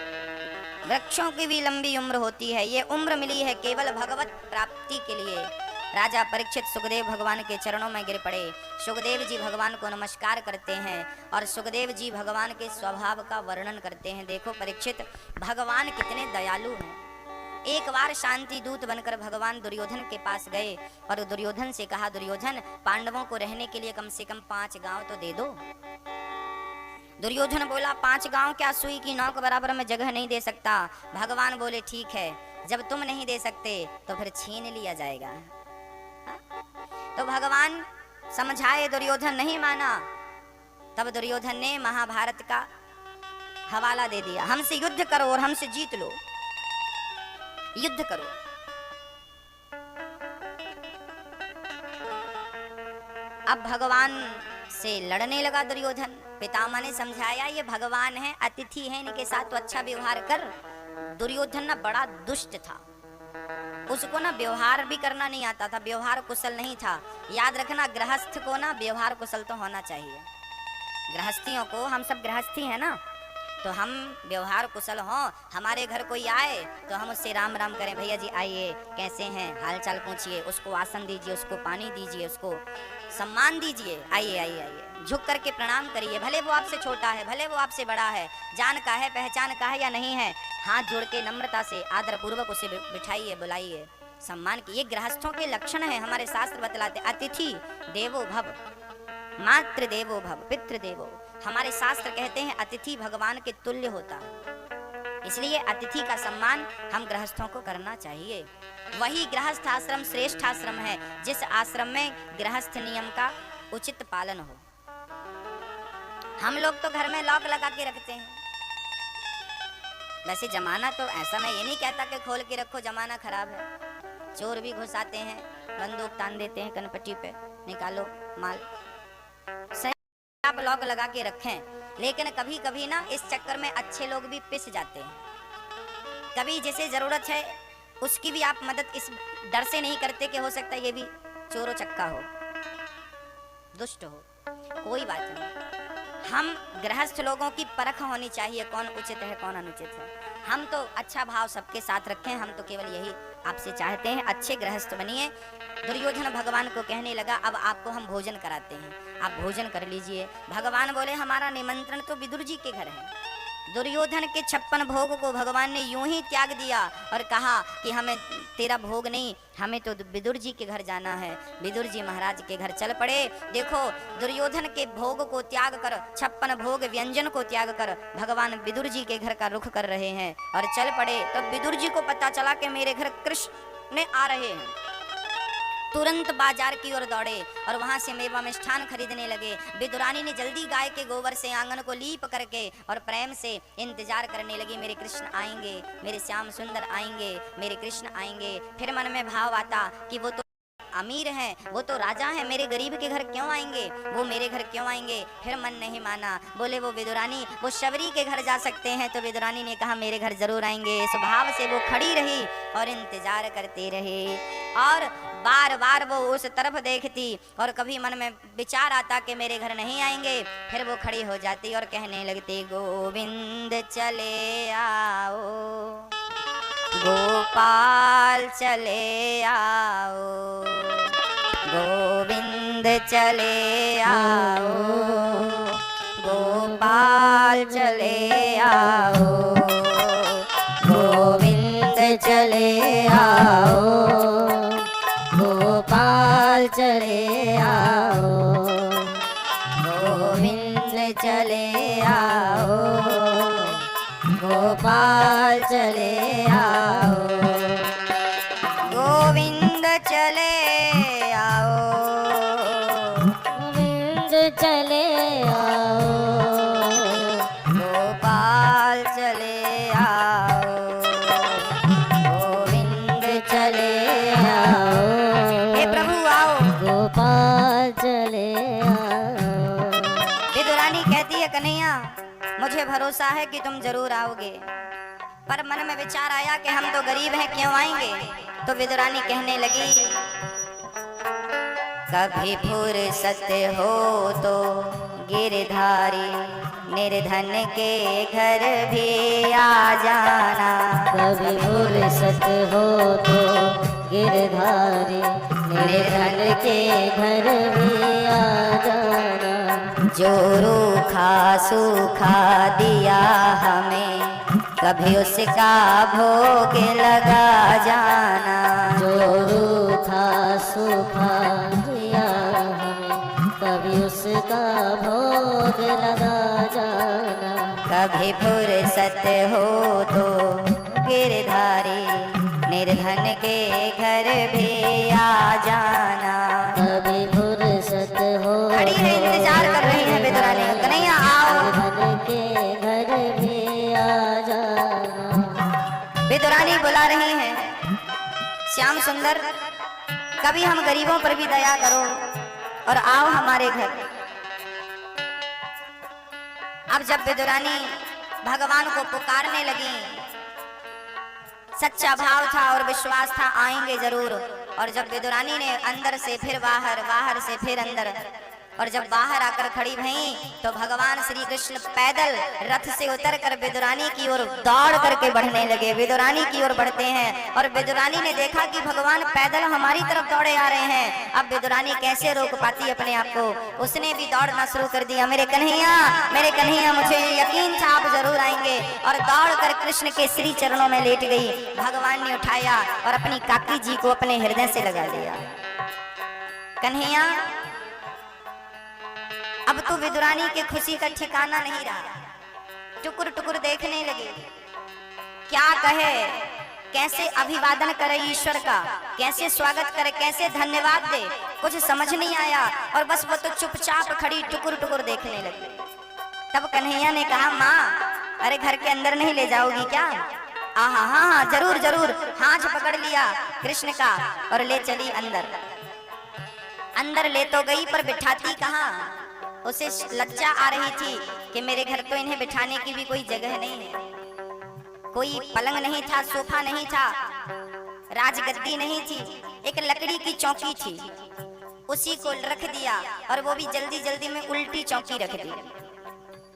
वृक्षों की भी लंबी उम्र होती है। ये उम्र मिली है केवल भगवत प्राप्ति के लिए। राजा परीक्षित सुखदेव भगवान के चरणों में गिर पड़े। सुखदेव जी भगवान को नमस्कार करते हैं और सुखदेव जी भगवान के स्वभाव का वर्णन करते हैं। देखो परीक्षित, भगवान कितने दयालु हैं। एक बार शांति दूत बनकर भगवान दुर्योधन के पास गए और दुर्योधन से कहा, दुर्योधन पांडवों को रहने के लिए कम से कम 5 गांव तो दे दो। दुर्योधन बोला, 5 गांव क्या, सुई की नोक बराबर में जगह नहीं दे सकता। भगवान बोले, ठीक है, जब तुम नहीं दे सकते तो फिर छीन लिया जाएगा। तो भगवान समझाए, दुर्योधन नहीं माना। तब दुर्योधन ने महाभारत का हवाला दे दिया, हमसे युद्ध करो और हमसे जीत लो, युद्ध करो। अब भगवान से लड़ने लगा दुर्योधन। पितामह ने समझाया, ये भगवान है, अतिथि है, इनके साथ तो अच्छा व्यवहार कर। दुर्योधन ना बड़ा दुष्ट था, उसको ना व्यवहार भी करना नहीं आता था, व्यवहार कुशल नहीं था। याद रखना, गृहस्थ को ना व्यवहार कुशल तो होना चाहिए। गृहस्थियों को, हम सब गृहस्थी है ना, तो हम व्यवहार कुशल हों। हमारे घर कोई आए तो हम उससे राम राम करें, भैया जी आइए, कैसे हैं, हाल चाल पूछिए, उसको आसन दीजिए, उसको पानी दीजिए, उसको सम्मान दीजिए, आइए आइए आइए, झुक करके प्रणाम करिए। भले वो आपसे छोटा है, भले वो आपसे बड़ा है, जान का है, पहचान का है या नहीं है, हाथ जोड़ के नम्रता से आदर पूर्वक उसे बिठाइए, बुलाइए, सम्मान की। ये गृहस्थों के लक्षण है, हमारे शास्त्र बतलाते। अतिथि देवो भव, मातृ देवो भव, पितृ देवो। हमारे शास्त्र कहते हैं अतिथि भगवान के तुल्य होता है। इसलिए अतिथि का सम्मान हम गृहस्थों को करना चाहिए। वही गृहस्थ आश्रम श्रेष्ठ आश्रम है जिस आश्रम में गृहस्थ नियम का उचित पालन हो। हम लोग तो घर में लॉक लगा के रखते हैं। वैसे जमाना तो ऐसा, मैं ये नहीं कहता कि खोल के रखो, जमाना खराब है। चोर भी घुस आते हैं, बंदूक तान देते हैं कनपट्टी पे, निकालो माल। सही आप लॉक लगा के रखें, लेकिन कभी कभी ना इस चक्कर में अच्छे लोग भी पिस जाते हैं। कभी जिसे जरूरत है उसकी भी आप मदद इस डर से नहीं करते कि हो सकता है ये भी चोरो चक्का हो, दुष्ट हो। कोई बात नहीं, हम गृहस्थ लोगों की परख होनी चाहिए, कौन उचित है कौन अनुचित है। हम तो अच्छा भाव सबके साथ रखें, हम तो केवल यही आपसे चाहते हैं, अच्छे गृहस्थ बनिए। दुर्योधन भगवान को कहने लगा, अब आपको हम भोजन कराते हैं, आप भोजन कर लीजिए। भगवान बोले, हमारा निमंत्रण तो विदुर जी के घर है। दुर्योधन के 56 भोग को भगवान ने यूं ही त्याग दिया और कहा कि हमें तेरा भोग नहीं, हमें तो विदुर जी के घर जाना है। विदुर जी महाराज के घर चल पड़े। देखो, दुर्योधन के भोग को त्याग कर, 56 भोग व्यंजन को त्याग कर भगवान विदुर जी के घर का रुख कर रहे हैं और चल पड़े। तब विदुर जी को पता चला कि मेरे घर कृष्ण ने आ रहे हैं। तुरंत बाजार की ओर दौड़े और वहां से मेवा मिष्ठान खरीदने लगे। विदुरानी ने जल्दी गाय के गोबर से आंगन को लीप करके और प्रेम से इंतजार करने लगी, मेरे कृष्ण आएंगे, मेरे श्याम सुंदर आएंगे, मेरे कृष्ण आएंगे। फिर मन में भाव आता कि वो तो अमीर हैं, वो तो राजा हैं, मेरे गरीब के घर क्यों आएंगे, वो मेरे घर क्यों आएंगे। फिर मन नहीं माना, बोले वो विदुरानी वो शबरी के घर जा सकते हैं। तो विदुरानी ने कहा मेरे घर जरूर आएंगे। स्वभाव से वो खड़ी रही और इंतजार करते रहे और बार बार वो उस तरफ देखती और कभी मन में विचार आता कि मेरे घर नहीं आएंगे। फिर वो खड़ी हो जाती और कहने लगती, गोविंद चले आओ, गोपाल चले आओ, गोविंद चले आओ, गोपाल चले आओ, गोविंद चले आओ, गोपाल चले आओ, गोविंद चले आओ, गोपाल चले आओ, गोविंद चले आओ, गोविंद चले आओ, गोपाल चले आओ, गोविंद चले आओ, हे प्रभु आओ। गोपाल चले आओ। विदुरानी कहती है कन्हैया मुझे भरोसा है कि तुम जरूर आओगे, पर मन में विचार आया कि हम तो गरीब हैं, क्यों आएंगे। तो विदुरानी कहने लगी कभी फुर्सत हो तो गिरधारी निर्धन के घर भी आ जाना, कभी फुर्सत हो तो गिरधारी निर्धन के घर भी आ जाना, जो रूखा सूखा दिया हमें कभी उसका भोग लगा जाना, जो रूखा सूखा दिया हमें कभी उसका भोग लगा जाना, कभी फुर्सत हो तो गिरधारी निर्धन के घर भी आ जाना। कभी फुर्सत हो खड़ी है, इंतजार कर रही है विदुरानी, कन्हैया आओ। निर्धन के घर भी आ जाना। विदुरानी बुला रही है श्याम सुंदर कभी हम गरीबों पर भी दया करो और आओ हमारे घर। अब जब विदुरानी भगवान को पुकारने लगी, सच्चा भाव था और विश्वास था आएंगे जरूर। और जब विदुरानी ने अंदर से फिर बाहर, बाहर से फिर अंदर, और जब बाहर आकर खड़ी भई तो भगवान श्री कृष्ण पैदल रथ से उतरकर विदुरानी की ओर दौड़ करके बढ़ने लगे। विदुरानी की ओर बढ़ते हैं और विदुरानी ने देखा कि भगवान पैदल हमारी तरफ दौड़े आ रहे हैं। अब विदुरानी कैसे रोक पाती अपने आप को, उसने भी दौड़ना शुरू कर दिया। मेरे कन्हैया मुझे यकीन था आप जरूर आएंगे, और दौड़कर कृष्ण के श्री चरणों में लेट गई। भगवान ने उठाया और अपनी काकी जी को अपने हृदय से लगा लिया। कन्हैया अब तो विदुरानी के खुशी का ठिकाना नहीं रहा, टुकुर टुकुर देखने लगे, क्या कहे, कैसे अभिवादन करे ईश्वर का, कैसे स्वागत करे, कैसे धन्यवाद दे, कुछ समझ नहीं आया। और बस वो तो चुपचाप खड़ी टुकुर टुकुर देखने लगी। तब कन्हैया ने कहा माँ अरे घर के अंदर नहीं ले जाओगी क्या? हाँ हाँ जरूर जरूर। हाथ पकड़ लिया कृष्ण का और ले चली अंदर। अंदर ले तो गई पर बिठाती कहाँ, उसे लज्जा आ रही थी कि मेरे घर तो इन्हें बिठाने की भी कोई जगह नहीं है, कोई पलंग नहीं था, सोफा नहीं था, राजगद्दी नहीं थी, एक लकड़ी की चौकी थी, उसी को रख दिया और वो भी जल्दी जल्दी में उल्टी चौकी रख दी।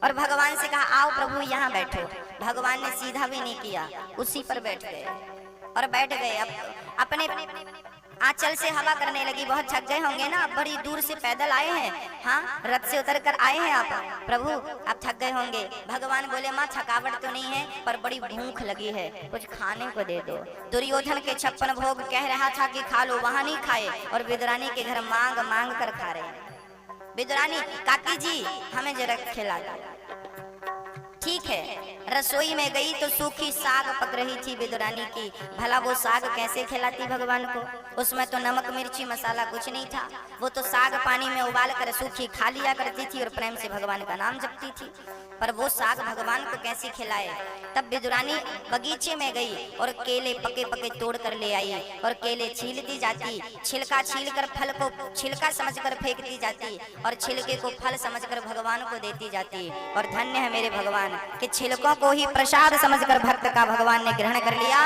और भगवान से कहा आओ प्रभु यहाँ बैठो। भगवान ने सीधा भी नहीं किया, उसी पर बैठ गए और बैठ गए। अब अपने आंचल से हवा करने लगी। बहुत थक गए होंगे ना, बड़ी दूर से पैदल आए हैं, हाँ रथ से उतर कर आए हैं आप प्रभु, आप थक गए होंगे। भगवान बोले माँ थकावट तो नहीं है पर बड़ी भूख लगी है, कुछ खाने को दे दो। दुर्योधन के 56 भोग कह रहा था कि खा लो, वहां नहीं खाए और विदुरानी के घर मांग मांग कर खा रहे हैं। विदुरानी काकी जी हमें जरा खिला दो। ठीक है, रसोई में गई तो सूखी साग पक रही थी विदुरानी की। भला वो साग कैसे खिलाती भगवान को, उसमें तो नमक मिर्ची मसाला कुछ नहीं था। वो तो साग पानी में उबाल कर सूखी खा लिया करती थी और प्रेम से भगवान का नाम जपती थी। पर वो साग भगवान को कैसे खिलाए। तब विदुरानी बगीचे में गई और केले पके पके तोड़ कर ले आई और केले छीलती जाती, छिलका छील कर फल को छिलका समझकर फेंकती जाती और छिलके को फल समझकर भगवान को देती जाती। और धन्य है मेरे भगवान कि छिलकों को ही प्रसाद समझकर भक्त का भगवान ने ग्रहण कर लिया।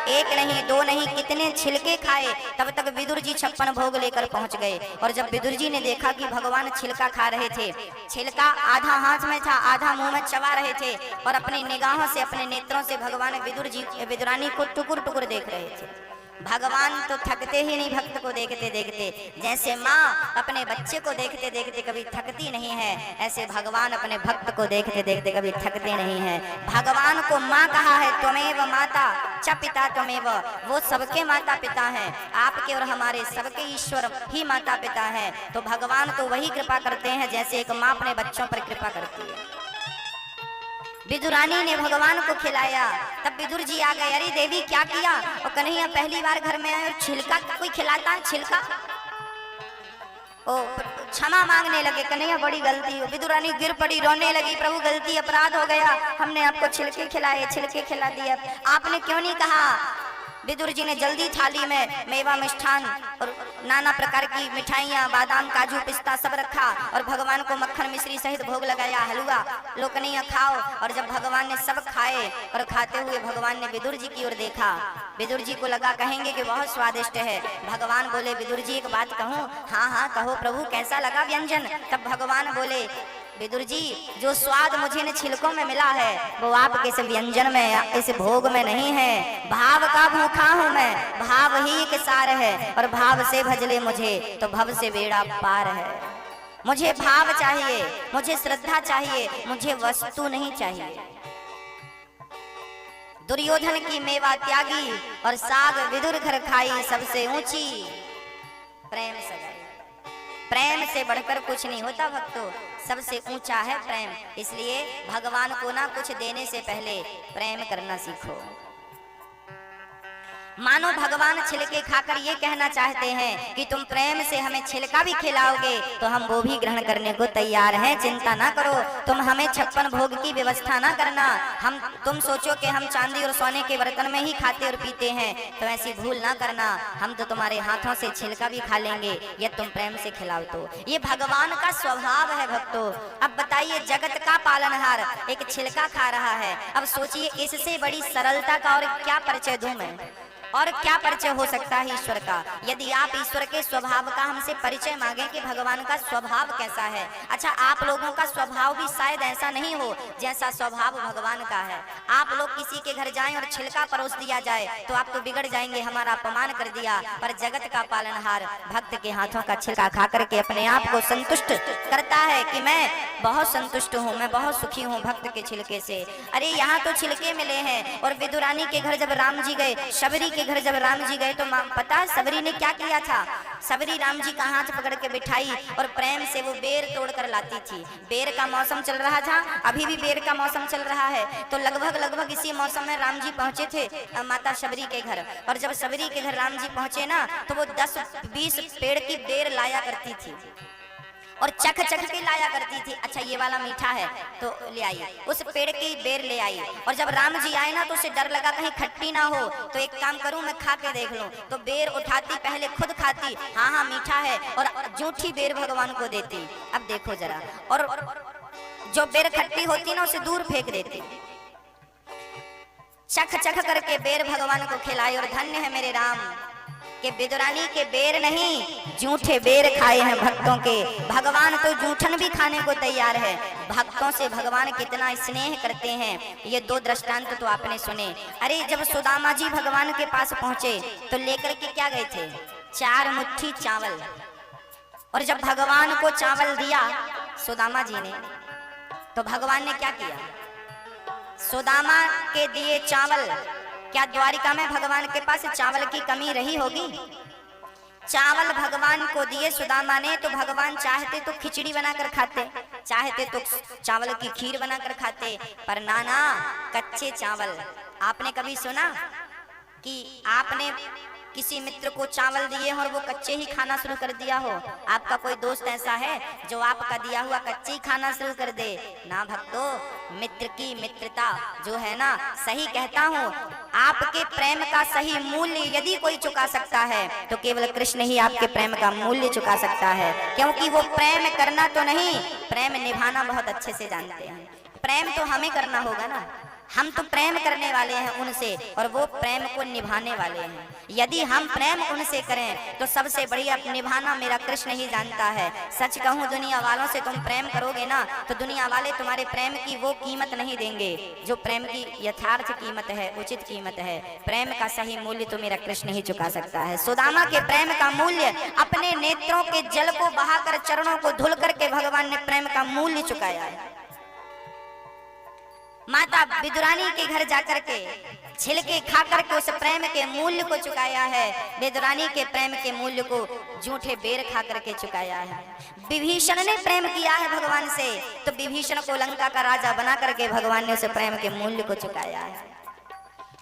एक नहीं दो नहीं कितने छिलके खाए। तब तक विदुर जी 56 भोग लेकर पहुंच गए। और जब विदुर जी ने देखा कि भगवान छिलका खा रहे थे, छिलका आधा हाथ में था आधा मुंह में चबा रहे थे और अपनी निगाहों से अपने नेत्रों से भगवान विदुरानी को टुकुर टुकुर देख रहे थे। भगवान तो थकते ही नहीं भक्त को देखते देखते। जैसे माँ अपने बच्चे को देखते देखते कभी थकती नहीं है, ऐसे भगवान अपने भक्त को देखते देखते कभी थकते नहीं है। भगवान को माँ कहा है, त्वमेव माता च पिता त्वमेव, वो सबके माता पिता हैं, आपके और हमारे सबके ईश्वर ही माता पिता हैं। तो भगवान तो वही कृपा करते हैं जैसे एक माँ अपने बच्चों पर कृपा करती है। विदुरानी ने भगवान को खिलाया, तब विदुर जी आ गए, अरे देवी क्या किया? और कन्हैया पहली बार घर में आए और छिलका कोई खिलाता है, छिलका? ओ क्षमा मांगने लगे, कन्हैया बड़ी गलती हो। विदुरानी गिर पड़ी, रोने लगी, प्रभु गलती अपराध हो गया, हमने आपको छिलके खिलाए, छिलके खिला दिया, आपने क्यों नहीं कहा? विदुर जी ने जल्दी थाली में मेवा मिष्ठान और नाना प्रकार की मिठाइयाँ, बादाम काजू पिस्ता सब रखा और भगवान को मक्खन मिश्री सहित भोग लगाया, हलवा लो कन्हैया खाओ। और जब भगवान ने सब खाए और खाते हुए भगवान ने विदुर जी की ओर देखा, विदुर जी को लगा कहेंगे कि बहुत स्वादिष्ट है। भगवान बोले, विदुर जी एक बात कहूँ? हाँ हाँ कहो प्रभु, कैसा लगा व्यंजन? तब भगवान बोले, विदुर जी जो स्वाद मुझे ने छिलकों में मिला है वो आपके इस व्यंजन में, इस भोग में नहीं है। भाव का भूखा हूँ मैं, भाव ही एक सार है, और भाव से भजले मुझे तो भव से बेड़ा पार है। मुझे भाव चाहिए, मुझे श्रद्धा चाहिए, मुझे वस्तु नहीं चाहिए। दुर्योधन की मेवा त्यागी और साग विदुर घर खाई, सबसे ऊंची प्रेम सगाई। प्रेम से बढ़कर कुछ नहीं होता भक्तों, सबसे ऊंचा है प्रेम। इसलिए भगवान को ना कुछ देने से पहले प्रेम करना सीखो। मानो भगवान छिलके खाकर ये कहना चाहते हैं कि तुम प्रेम से हमें छिलका भी खिलाओगे तो हम वो भी ग्रहण करने को तैयार हैं, चिंता ना करो। तुम हमें 56 भोग की व्यवस्था ना करना। तुम सोचो कि हम चांदी और सोने के बर्तन में ही खाते और पीते हैं, तो ऐसी भूल ना करना। हम तो तुम्हारे हाथों से छिलका भी खा लेंगे ये तुम प्रेम से खिलाओ तो। ये भगवान का स्वभाव है भक्तों। अब बताइए, जगत का पालनहार एक छिलका खा रहा है, अब सोचिए इससे बड़ी सरलता का और क्या परिचय दूं मैं, और क्या परिचय हो सकता है ईश्वर का? यदि आप ईश्वर के स्वभाव का हमसे परिचय मांगे कि भगवान का स्वभाव कैसा है। अच्छा, आप लोगों का स्वभाव भी शायद ऐसा नहीं हो जैसा स्वभाव भगवान का है। आप लोग किसी के घर जाएं और छिलका परोस दिया जाए तो आप तो बिगड़ जाएंगे, हमारा अपमान कर दिया। पर जगत का पालनहार भक्त के हाथों का छिलका खा करके अपने आप को संतुष्ट करता है कि मैं बहुत संतुष्ट हूँ, मैं बहुत सुखी हूँ भक्त के छिलके से। अरे यहाँ तो छिलके मिले हैं। और विदुरानी के घर जब राम जी गए, शबरी के घर जब राम जी गए तो पता है सबरी ने क्या किया था? सबरी राम जी का हाथ पकड़ के बिठाई और प्रेम से वो बेर तोड़ कर लाती थी। बेर का मौसम चल रहा था, अभी भी बेर का मौसम चल रहा है। तो लगभग इसी मौसम में राम जी पहुंचे थे माता शबरी के घर। और जब शबरी के घर राम जी पहुंचे ना, तो वो 10-20 पेड़ की बेर लाया करती थी और चख के लाया करती थी। अच्छा ये वाला मीठा है तो ले आई, उस पेड़ की बेर ले आई। और जब राम जी आए ना तो उसे डर लगा कहीं खट्टी ना हो, तो एक काम करूं मैं खा के देख लूं। तो बेर उठाती, पहले खुद खाती, हाँ मीठा है, और जूठी बेर भगवान को देती। अब देखो जरा, और जो बेर खट्टी होती ना उसे दूर फेंक देती। चख करके बेर भगवान को खिलाई। और धन्य है मेरे राम के विदुरानी के बेर नहीं, जूठे बेर खाए हैं भक्तों के। भगवान तो जूठन भी खाने को तैयार है। भक्तों से भगवान कितना स्नेह करते हैं, ये 2 दृष्टांत तो आपने सुने। अरे जब सुदामा जी भगवान के पास पहुंचे तो लेकर के क्या गए थे? 4 मुट्ठी चावल। और जब भगवान को चावल दिया सुदामा जी ने, तो भगवान ने क्या किया? सुदामा के दिए चावल, क्या द्वारिका में भगवान के पास चावल की कमी रही होगी? चावल भगवान को दिए सुदामा ने, तो भगवान चाहते तो खिचड़ी बनाकर खाते, चाहते तो चावल की खीर बनाकर खाते, पर नाना कच्चे चावल। आपने कभी सुना कि आपने किसी मित्र को चावल दिए हो और वो कच्चे ही खाना शुरू कर दिया हो? आपका कोई दोस्त ऐसा है जो आपका दिया हुआ कच्चे ही खाना शुरू कर दे? ना भक्तों, मित्र की मित्रता जो है ना, सही कहता हूँ, आपके प्रेम का सही मूल्य यदि कोई चुका सकता है तो केवल कृष्ण ही आपके प्रेम का मूल्य चुका सकता है। क्योंकि वो प्रेम करना तो नहीं, प्रेम निभाना बहुत अच्छे से जानते हैं। प्रेम तो हमें करना होगा ना। हम तो प्रेम करने वाले हैं उनसे और वो प्रेम को निभाने वाले हैं। यदि हम प्रेम उनसे करें तो सबसे बढ़िया निभाना मेरा कृष्ण ही जानता है। सच कहूँ, दुनिया वालों से तुम प्रेम करोगे ना तो दुनिया वाले तुम्हारे प्रेम की वो कीमत नहीं देंगे जो प्रेम की यथार्थ कीमत है, उचित कीमत है। प्रेम का सही मूल्य तो मेरा कृष्ण ही चुका सकता है। सुदामा के प्रेम का मूल्य अपने नेत्रों के जल को बहाकर, चरणों को धुल करके भगवान ने प्रेम का मूल्य चुकाया है। माता विदुरानी के घर जाकर के छिलके खा करके उस प्रेम के मूल्य को चुकाया है। विदुरानी के प्रेम के मूल्य को जूठे बेर खा करके चुकाया है। विभीषण ने प्रेम किया है भगवान से, तो विभीषण को लंका का राजा बना करके भगवान ने उस प्रेम के मूल्य को चुकाया है।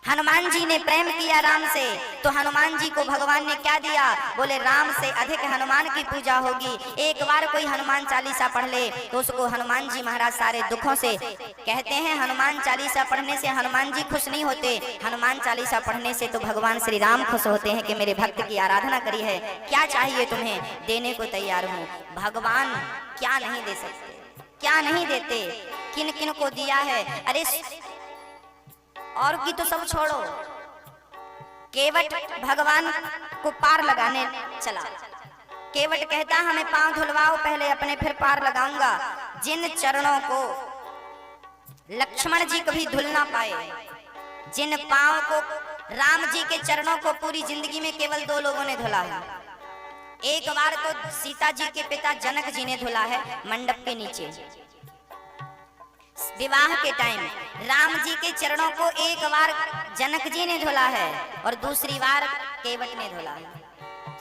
हनुमान जी ने प्रेम किया राम से, तो हनुमान जी को भगवान ने क्या दिया? बोले राम से अधिक हनुमान की पूजा होगी। एक बार कोई हनुमान चालीसा पढ़ ले तो उसको हनुमान जी महाराज सारे दुखों से, कहते हैं हनुमान चालीसा पढ़ने से हनुमान जी खुश नहीं होते, हनुमान चालीसा पढ़ने से तो भगवान श्री राम खुश होते हैं कि मेरे भक्त की आराधना करी है, क्या चाहिए तुम्हें, देने को तैयार हूँ। भगवान क्या नहीं दे सकते, क्या नहीं देते, किन किन को दिया है। अरे और की तो सब छोड़ो, केवट भगवान को पार लगाने चला। केवट कहता हमें पांव धुलवाओ पहले अपने, फिर पार लगाऊंगा। जिन चरणों को लक्ष्मण जी कभी धुल ना पाए, जिन पांव को राम जी के चरणों को पूरी जिंदगी में केवल 2 लोगों ने धुला है। एक बार तो सीता जी के पिता जनक जी ने धुला है मंडप के नीचे, विवाह के टाइम राम जी के चरणों को एक बार जनक जी ने धुला है और दूसरी बार केवट ने धुला है।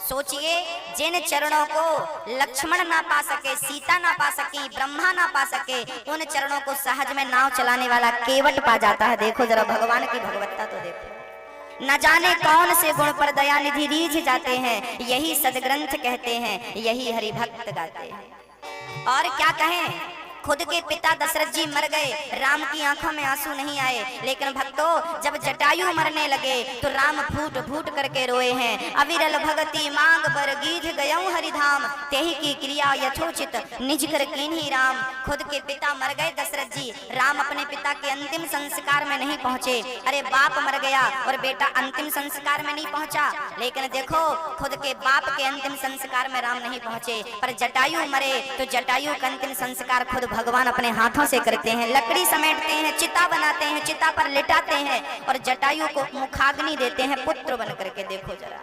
सोचिए, जिन चरणों को लक्ष्मण ना पा सके, सीता ना पा सकी, ब्रह्मा ना पा सके, उन चरणों को सहज में नाव चलाने वाला केवट पा जाता है। देखो जरा भगवान की भगवत्ता तो देखो। न जाने कौन से गुण पर दया निधि रीझ जाते हैं, यही सदग्रंथ कहते हैं, यही हरि भक्त गाते हैं। और क्या कहें, खुद के पिता दशरथ जी मर गए, राम की आंखों में आंसू नहीं आए, लेकिन भक्तों जब जटायु मरने लगे तो राम फूट फूट करके रोए हैं। अविरल भगति मांग बर गीध गयऊ हरिधाम, तेहि की क्रिया यथोचित निज कर कीन्ही राम। खुद के पिता मर गए दशरथ जी, राम अपने पिता के अंतिम संस्कार में नहीं पहुंचे। अरे बाप मर गया और बेटा अंतिम संस्कार में नहीं पहुंचा, लेकिन देखो खुद के बाप के अंतिम संस्कार में राम नहीं पहुंचे, पर जटायु मरे तो जटायु का अंतिम संस्कार खुद भगवान अपने हाथों से करते हैं। लकड़ी समेटते हैं, चिता बनाते हैं, चिता पर लिटाते हैं और जटायु को मुखाग्नि देते हैं पुत्र बन करके। देखो जरा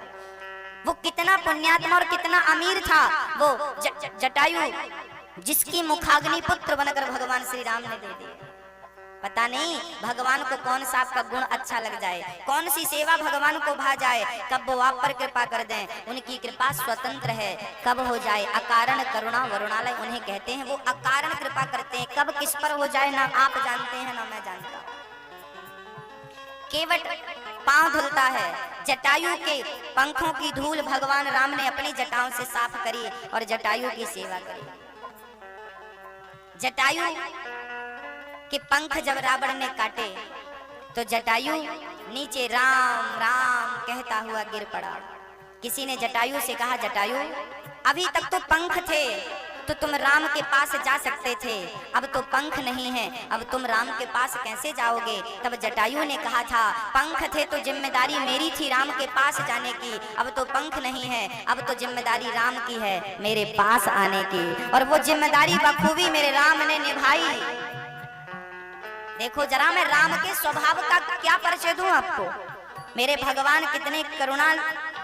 वो कितना पुण्यात्मा और कितना अमीर था वो जटायु, जिसकी मुखाग्नि पुत्र बनकर भगवान श्री राम ने दे दी। पता नहीं भगवान को कौन सा आपका गुण अच्छा लग जाए, कौन सी सेवा भगवान को भा जाए, कब वो आप पर कृपा कर दें। उनकी कृपा स्वतंत्र है, कब हो जाए अकारण करुणा वरुणालय उन्हें कहते हैं। वो अकारण कृपा करते हैं, कब किस पर हो जाए ना आप जानते हैं ना मैं जानता। केवट पांव धुलता है, जटायु के पंखों की धूल भगवान राम ने अपनी जटाओं से साफ करी और जटायु की सेवा करी। जटायु कि पंख जब रावण ने काटे तो जटायु नीचे राम राम कहता हुआ गिर पड़ा। किसी ने जटायु से कहा, जटायु अभी तक तो पंख थे तो तुम राम के पास जा सकते थे, अब तो पंख नहीं है, अब तुम राम के पास कैसे जाओगे? तब जटायु ने कहा था, पंख थे तो जिम्मेदारी मेरी थी राम के पास जाने की, अब तो पंख नहीं है, अब तो जिम्मेदारी राम की है मेरे पास आने की, और वो जिम्मेदारी बखूबी मेरे राम ने निभाई। देखो जरा मैं राम के स्वभाव का क्या परिचय दूं आपको। मेरे भगवान कितने करुणाल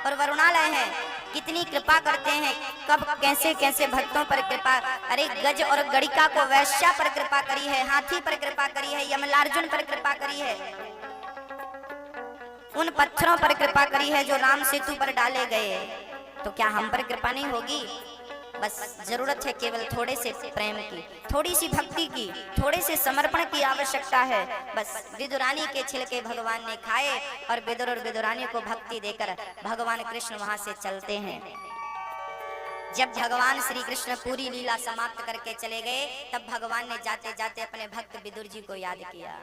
और वरुणालय हैं, कितनी कृपा करते हैं, कब कैसे कैसे भक्तों पर कृपा। अरे गज और गड़िका को वैश्या पर कृपा करी है, हाथी पर कृपा करी है, यमलार्जुन पर कृपा करी है, उन पत्थरों पर कृपा करी है जो राम सेतु पर डाले गए, तो क्या हम पर कृपा नहीं होगी? बस जरूरत है केवल थोड़े से प्रेम की, थोड़ी सी भक्ति की, थोड़े से समर्पण की आवश्यकता है। बस विदुरानी के छिलके भगवान ने खाए और विदुर और विदुरानी को भक्ति देकर भगवान कृष्ण वहां से चलते हैं। जब भगवान श्री कृष्ण पूरी लीला समाप्त करके चले गए तब भगवान ने जाते जाते अपने भक्त विदुर जी को याद किया,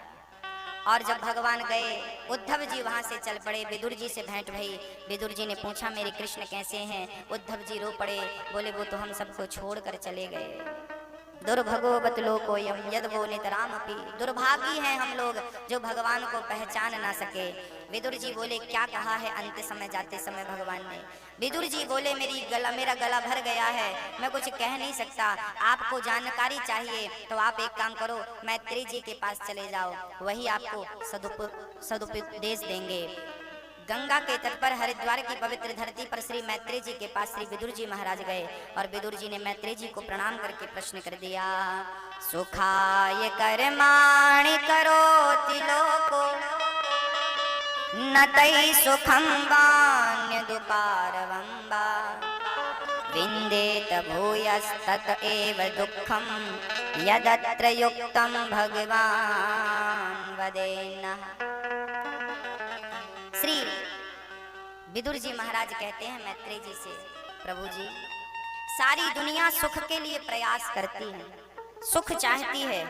और जब भगवान गए उद्धव जी वहां से चल पड़े, विदुर जी से भेंट भई। विदुर जी ने पूछा मेरे कृष्ण कैसे हैं? उद्धव जी रो पड़े, बोले वो तो हम सबको छोड़कर चले गए। दुर्भगोवत लोकोयम यद वो नितरामपि। दुर्भागी हैं हम लोग जो भगवान को पहचान ना सके। विदुर जी बोले क्या कहा है अंत समय जाते समय भगवान ने। विदुर जी बोले मेरा गला भर गया है, मैं कुछ कह नहीं सकता। आपको जानकारी चाहिए तो आप एक काम करो, मैत्री जी के पास चले जाओ, वही आपको सदुपदेश देंगे। गंगा के तट पर हरिद्वार की पवित्र धरती पर श्री मैत्री जी के पास श्री विदुर जी महाराज गए और विदुर जी ने मैत्री जी को प्रणाम करके प्रश्न कर दिया। सुखाय कर्माणि करोति लोको न तै सुखं वान्यदुपारवं वा विन्देत भूयस्तत एव दुःखं यदत्र युक्तं भगवान् वदेन्नः। श्री विदुर जी महाराज कहते हैं मैत्री जी से, प्रभु जी सारी दुनिया सुख के लिए प्रयास करती है, सुख चाहती है,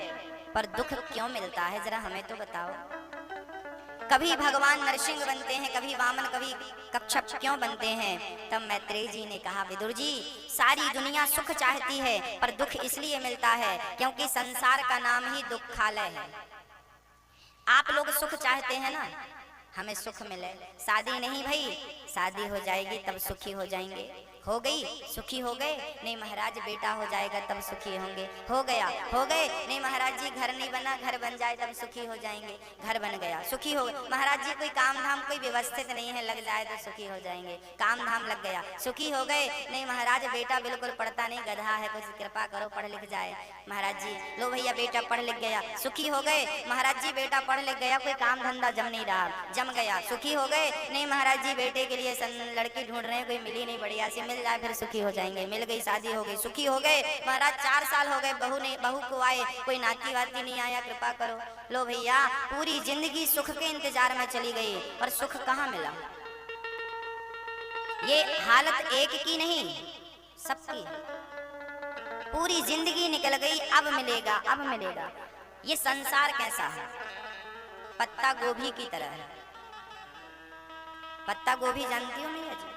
पर दुख क्यों मिलता है जरा हमें तो बताओ। कभी भगवान नरसिंह बनते हैं, कभी वामन, कभी कच्छप क्यों बनते हैं। तब मैत्रेय जी ने कहा विदुर जी सारी दुनिया सुख चाहती है पर दुख इसलिए मिलता है क्योंकि संसार का नाम ही दुखालय है। आप लोग सुख चाहते हैं ना, हमें सुख मिले, शादी नहीं भाई, शादी हो जाएगी तब सुखी हो जाएंगे, हो गई सुखी हो गए, नहीं महाराज बेटा हो जाएगा तब सुखी होंगे, हो गया हो गए, नहीं महाराज जी घर नहीं बना, घर बन जाए तब सुखी हो जाएंगे, घर बन गया सुखी हो गए, महाराज जी कोई काम धाम कोई व्यवस्थित नहीं है लग जाए तो सुखी हो जाएंगे, काम धाम लग गया सुखी हो गए, नहीं महाराज बेटा बिल्कुल पढ़ता नहीं गधा है, कुछ कृपा करो पढ़ लिख जाए, महाराज जी लो भैया बेटा पढ़ लिख गया, सुखी हो गए, महाराज जी बेटा पढ़ लिख गया, कोई काम धंधा जम नहीं रहा, जम गया सुखी हो गए, नहीं महाराज जी बेटे के लिए लड़की ढूंढ रहे हैं, कोई मिली नहीं बढ़िया से, मिल जाए फिर सुखी हो जाएंगे, मिल गई शादी हो गई सुखी हो गए, महाराज 4 साल हो गए बहू को आए, कोई नाती वाती नहीं आया, कृपा करो, लो भैया पूरी जिंदगी सुख के इंतजार में चली गई पर सुख कहाँ मिला। ये हालत एक की नहीं सबकी है, पूरी जिंदगी निकल गई, अब मिलेगा अब मिलेगा। ये संसार कैसा है, पत्ता गोभी की तरह है। पत्ता गोभी जानती हो नहीं अजी,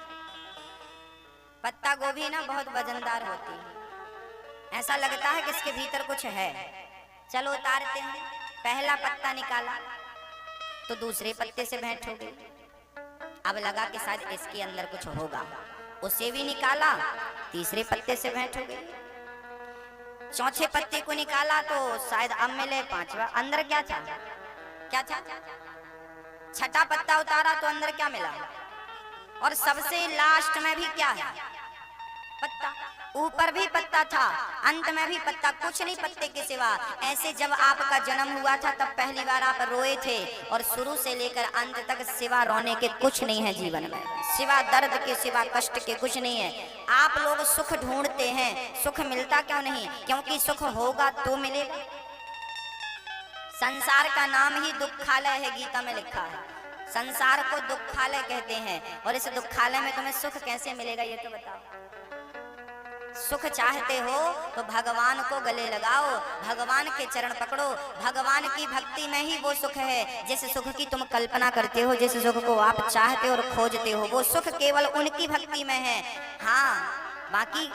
पत्ता गोभी ना बहुत वजनदार होती है, ऐसा लगता है कि इसके भीतर कुछ है। चलो उतारते हैं, पहला पत्ता निकाला तो दूसरे पत्ते से भेंट हो गई, अब लगा कि शायद इसके अंदर कुछ होगा, उसे भी निकाला, तीसरे पत्ते से भेंट हो गई, चौथे पत्ते को निकाला तो शायद अब मिले, पांचवा, अंदर क्या था, क्या था, छठा पत्ता उतारा तो अंदर क्या मिला, और सबसे लास्ट में भी क्या है, पत्ता, ऊपर भी पत्ता था, अंत में भी पत्ता, कुछ नहीं पत्ते के सिवा। ऐसे जब आपका जन्म हुआ था तब पहली बार आप रोए थे और शुरू से लेकर अंत तक सिवा रोने के कुछ नहीं है जीवन में, सिवा दर्द के, सिवा कष्ट के कुछ नहीं है। आप लोग सुख ढूंढते हैं, सुख मिलता क्यों नहीं, क्योंकि सुख होगा तो मिलेगा। संसार का नाम ही दुखालय है, गीता में लिखा है, संसार को दुखालय कहते हैं, और इस दुखालय में तुम्हें सुख कैसे मिलेगा ये तो बताओ। सुख चाहते हो तो भगवान को गले लगाओ, भगवान के चरण पकड़ो, भगवान की भक्ति में ही वो सुख है। जिस सुख की तुम कल्पना करते हो, जिस सुख को आप चाहते और खोजते हो, वो सुख केवल उनकी भक्ति में है, हाँ बाकी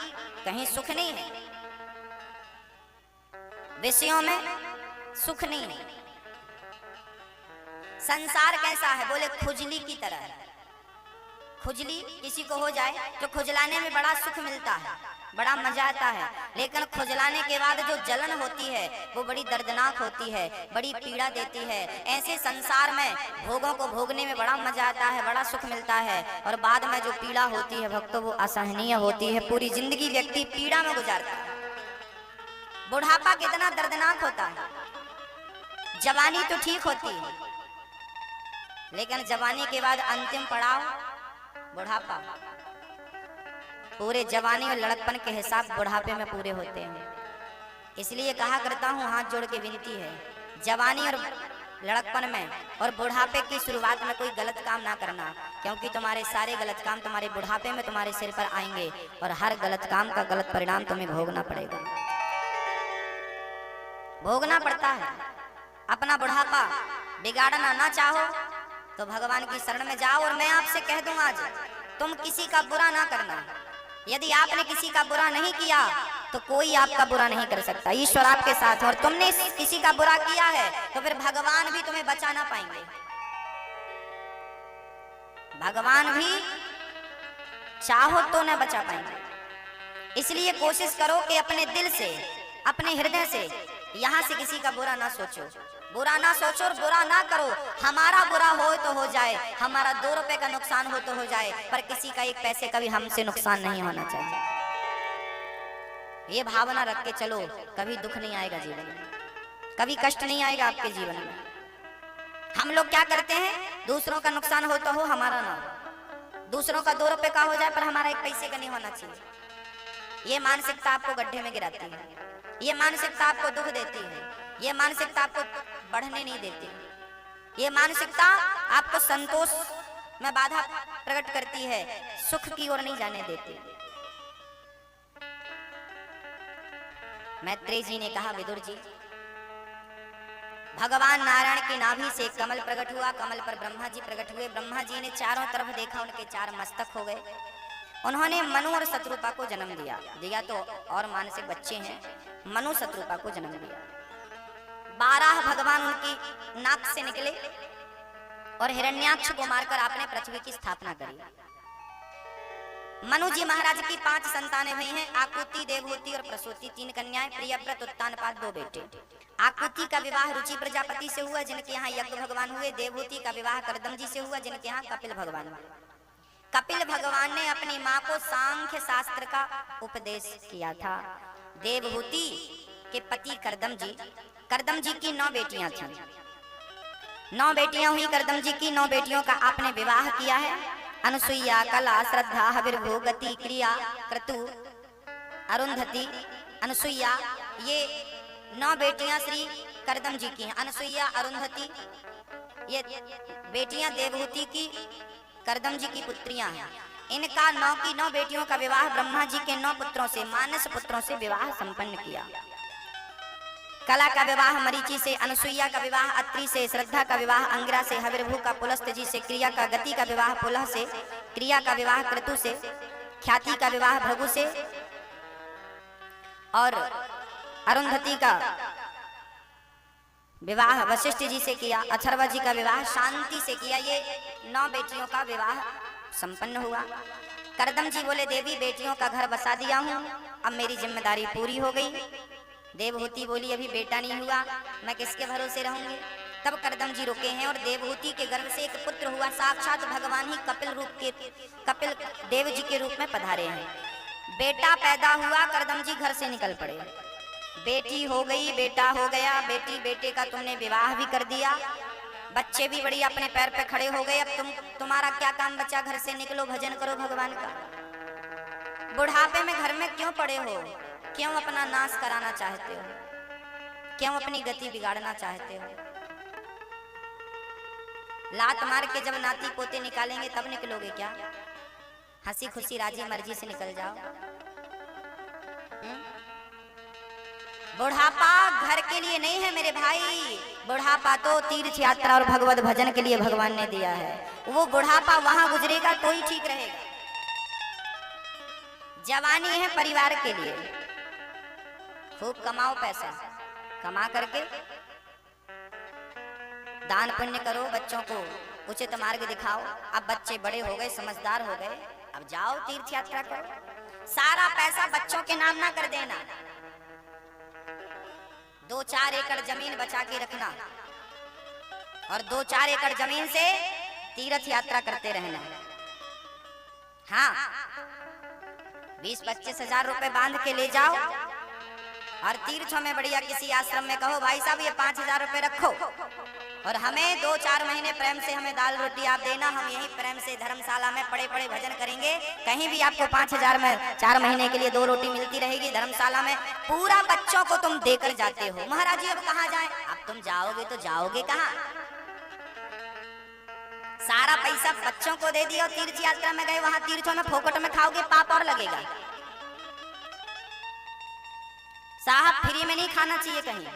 कहीं सुख नहीं है, विषयों में सुख नहीं है। संसार कैसा है, बोले खुजली की तरह है। खुजली किसी को हो जाए तो खुजलाने में बड़ा सुख मिलता है, बड़ा मजा आता है, लेकिन खुजलाने के बाद जो जलन होती है वो बड़ी दर्दनाक होती है, बड़ी पीड़ा देती है। ऐसे संसार में भोगों को भोगने में बड़ा मजा आता है, बड़ा सुख मिलता है, और बाद में जो पीड़ा होती है भक्तों वो असहनीय होती है, पूरी जिंदगी व्यक्ति पीड़ा में गुजारता है। बुढ़ापा कितना दर्दनाक होता है, जवानी तो ठीक होती है, लेकिन जवानी के बाद अंतिम पड़ाव बुढ़ापा। पूरे जवानी और लड़कपन के हिसाब बुढ़ापे में पूरे होते हैं। इसलिए कहा करता हूँ, हाथ जोड़ के विनती है, जवानी और लड़कपन में और बुढ़ापे की शुरुआत में कोई गलत काम ना करना, क्योंकि तुम्हारे सारे गलत काम तुम्हारे बुढ़ापे में तुम्हारे सिर पर आएंगे और हर गलत काम का गलत परिणाम तुम्हें भोगना पड़ेगा, भोगना पड़ता है। अपना बुढ़ापा बिगाड़ना ना चाहो तो भगवान की शरण में जाओ। और मैं आपसे कह दूं आज, तुम किसी का बुरा ना करना। यदि आपने किसी का बुरा नहीं किया तो कोई आपका बुरा नहीं कर सकता। ईश्वर आपके साथ है। और तुमने किसी का बुरा किया है तो फिर भगवान भी तुम्हें बचा ना पाएंगे। भगवान भी चाहो तो ना बचा पाएंगे। इसलिए कोशिश करो कि अपने दिल से, अपने हृदय से यहाँ से किसी का बुरा ना सोचो, बुरा ना सोचो और बुरा ना करो। हमारा बुरा हो तो हो जाए, हमारा 2 रुपए का नुकसान हो तो हो जाए, पर किसी का 1 पैसे का भी हमसे नुकसान नहीं होना चाहिए। ये भावना रख के चलो, कभी दुख नहीं आएगा जीवन में, कभी कष्ट नहीं आएगा आपके जीवन में। हम लोग क्या करते हैं, दूसरों का नुकसान हो तो हो, हमारा ना हो। दूसरों का 2 रुपए का हो जाए पर हमारा 1 पैसे का नहीं होना चाहिए। ये मानसिकता आपको गड्ढे में गिराती है, ये मानसिकता आपको दुख देती है, ये मानसिकता आपको बढ़ने नहीं देती, ये मानसिकता आपको संतोष में बाधा प्रकट करती है, सुख की ओर नहीं जाने देती। मैत्रेय जी ने कहा, विदुर जी, भगवान नारायण की नाभि से कमल प्रकट हुआ, कमल पर ब्रह्मा जी प्रकट हुए। ब्रह्मा जी ने चारों तरफ देखा, उनके 4 मस्तक हो गए। उन्होंने मनु और शत्रुपा को जन्म दिया तो और मानसिक बच्चे हैं। मनु शत्रुपा को जन्म दिया। 12 भगवान उनकी नाक से निकले और हिरण्याक्ष को मारकर आपने पृथ्वी की स्थापना करी। मनु जी महाराज की 5 संतानें हुई हैं, आकुति, देवहूति और प्रसूति। 3 कन्याएं, प्रियव्रत, उत्तानपाद, 2 बेटे। आकुति का विवाह रुचि प्रजापति से हुआ, जिनके यहाँ यज्ञ भगवान हुए। देवहूति का विवाह करदम जी से हुआ, जिनके यहाँ कपिल भगवान हुए। कपिल भगवान ने अपनी माँ को सांख्य शास्त्र का उपदेश किया था। देवहूति के पति करदम जी की 9 बेटियां थीं। 9 बेटियां हुई करदम जी की। 9 बेटियों का आपने विवाह किया है। अनुसुईया, कला, श्रद्धा, हविर्भू, गति, क्रिया, क्रतु, अरुंधति, अनुसुईया, ये 9 बेटियां श्री करदम जी की हैं। अनुसुईया, अरुंधति, ये बेटियां देवहूति की, करदम जी की पुत्रियां हैं। इनका 9 की 9 बेटियों का विवाह ब्रह्मा जी के 9 पुत्रों से, मानस पुत्रों से विवाह संपन्न किया। कला का विवाह मरीचि से, अनुसुईया का विवाह अत्रि से, श्रद्धा का विवाह अंगिरा से, हविर्भू का पुलस्त जी से, क्रिया का, गति का विवाह पुलह से, क्रिया का विवाह क्रतु से, ख्याति का विवाह भृगु से और अरुंधति का विवाह वशिष्ठ जी से किया। अथर्व जी का विवाह शांति से किया। ये 9 बेटियों का विवाह संपन्न हुआ। करदम जी बोले, देवी बेटियों का घर बसा दिया हूँ, अब मेरी जिम्मेदारी पूरी हो गई। देवहूति बोली, अभी बेटा नहीं हुआ, मैं किसके भरोसे रहूंगी। तब करदम जी रुके हैं और देवहूति के गर्भ से एक पुत्र हुआ। साक्षात भगवान ही कपिल देव जी के रूप में पधारे हैं। बेटा पैदा हुआ, करदम जी घर से निकल पड़े। बेटी हो गई, बेटा हो गया, बेटी बेटे का तुमने विवाह भी कर दिया, बच्चे भी बड़ी अपने पैर पे खड़े हो गए। अब तुम्हारा क्या काम बचा, घर से निकलो, भजन करो भगवान का। बुढ़ापे में घर में क्यों पड़े हो, क्यों अपना नाश कराना चाहते हो, क्यों अपनी गति बिगाड़ना चाहते हो। लात मार के जब नाती पोते निकालेंगे तब निकलोगे क्या, हंसी खुशी राजी मर्जी से निकल जाओ। बुढ़ापा घर के लिए नहीं है मेरे भाई, बुढ़ापा तो तीर्थ यात्रा और भगवत भजन के लिए भगवान ने दिया है। वो बुढ़ापा वहां गुजरेगा तो ही ठीक रहेगा। जवानी है परिवार के लिए, खूब कमाओ, पैसा कमा करके दान पुण्य करो, बच्चों को उचित मार्ग दिखाओ। अब बच्चे बड़े हो गए, समझदार हो गए, अब जाओ तीर्थ यात्रा करो। सारा पैसा बच्चों के नाम ना कर देना, 2-4 एकड़ जमीन बचा के रखना और 2-4 एकड़ जमीन से तीर्थ यात्रा करते रहना। हाँ, 20-25 हजार रुपए बांध के ले जाओ और तीर्थों में बढ़िया किसी आश्रम में कहो, भाई साहब ये 5000 रुपए रखो और हमें 2-4 महीने प्रेम से हमें दाल रोटी आप देना, हम यही प्रेम से धर्मशाला में पड़े पड़े भजन करेंगे। कहीं भी आपको 5000 में 4 महीने के लिए 2 रोटी मिलती रहेगी। धर्मशाला में पूरा बच्चों को तुम देकर जाते हो। महाराज जी अब कहाँ जाए, अब तुम जाओगे तो जाओगे कहाँ, सारा पैसा बच्चों को दे दिया और तीर्थ यात्रा में गए, वहां तीर्थों में फोकट में खाओगे, पाप और लगेगा। साहब फ्री में नहीं खाना चाहिए कहीं।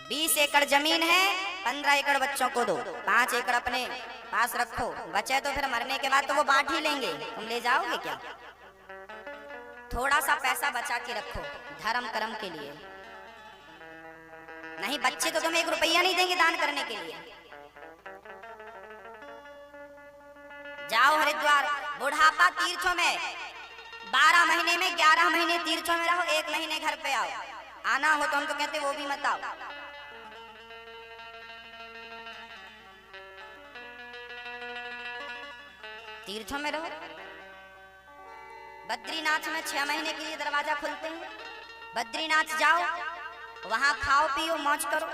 20 एकड़ जमीन है, 15 एकड़ बच्चों को दो, 5 एकड़ अपने पास रखो, बचे तो फिर मरने के बाद तो वो बांट ही लेंगे, तुम ले जाओगे क्या? थोड़ा सा पैसा बचा के रखो धर्म कर्म के लिए। नहीं, बच्चे तो तुम्हें 1 रुपया नहीं देंगे दान करने के लिए। जाओ हरिद्वार, बुढ़ापा तीर्थों में 12 महीने में 11 महीने तीर्थों में रहो, 1 महीने घर पे आओ। आना हो तो हम तो कहते वो भी मत आओ। तीर्थों में रहो। बद्रीनाथ में 6 महीने के लिए दरवाजा खुलते हैं। बद्रीनाथ जाओ, वहां खाओ पियो मौज करो,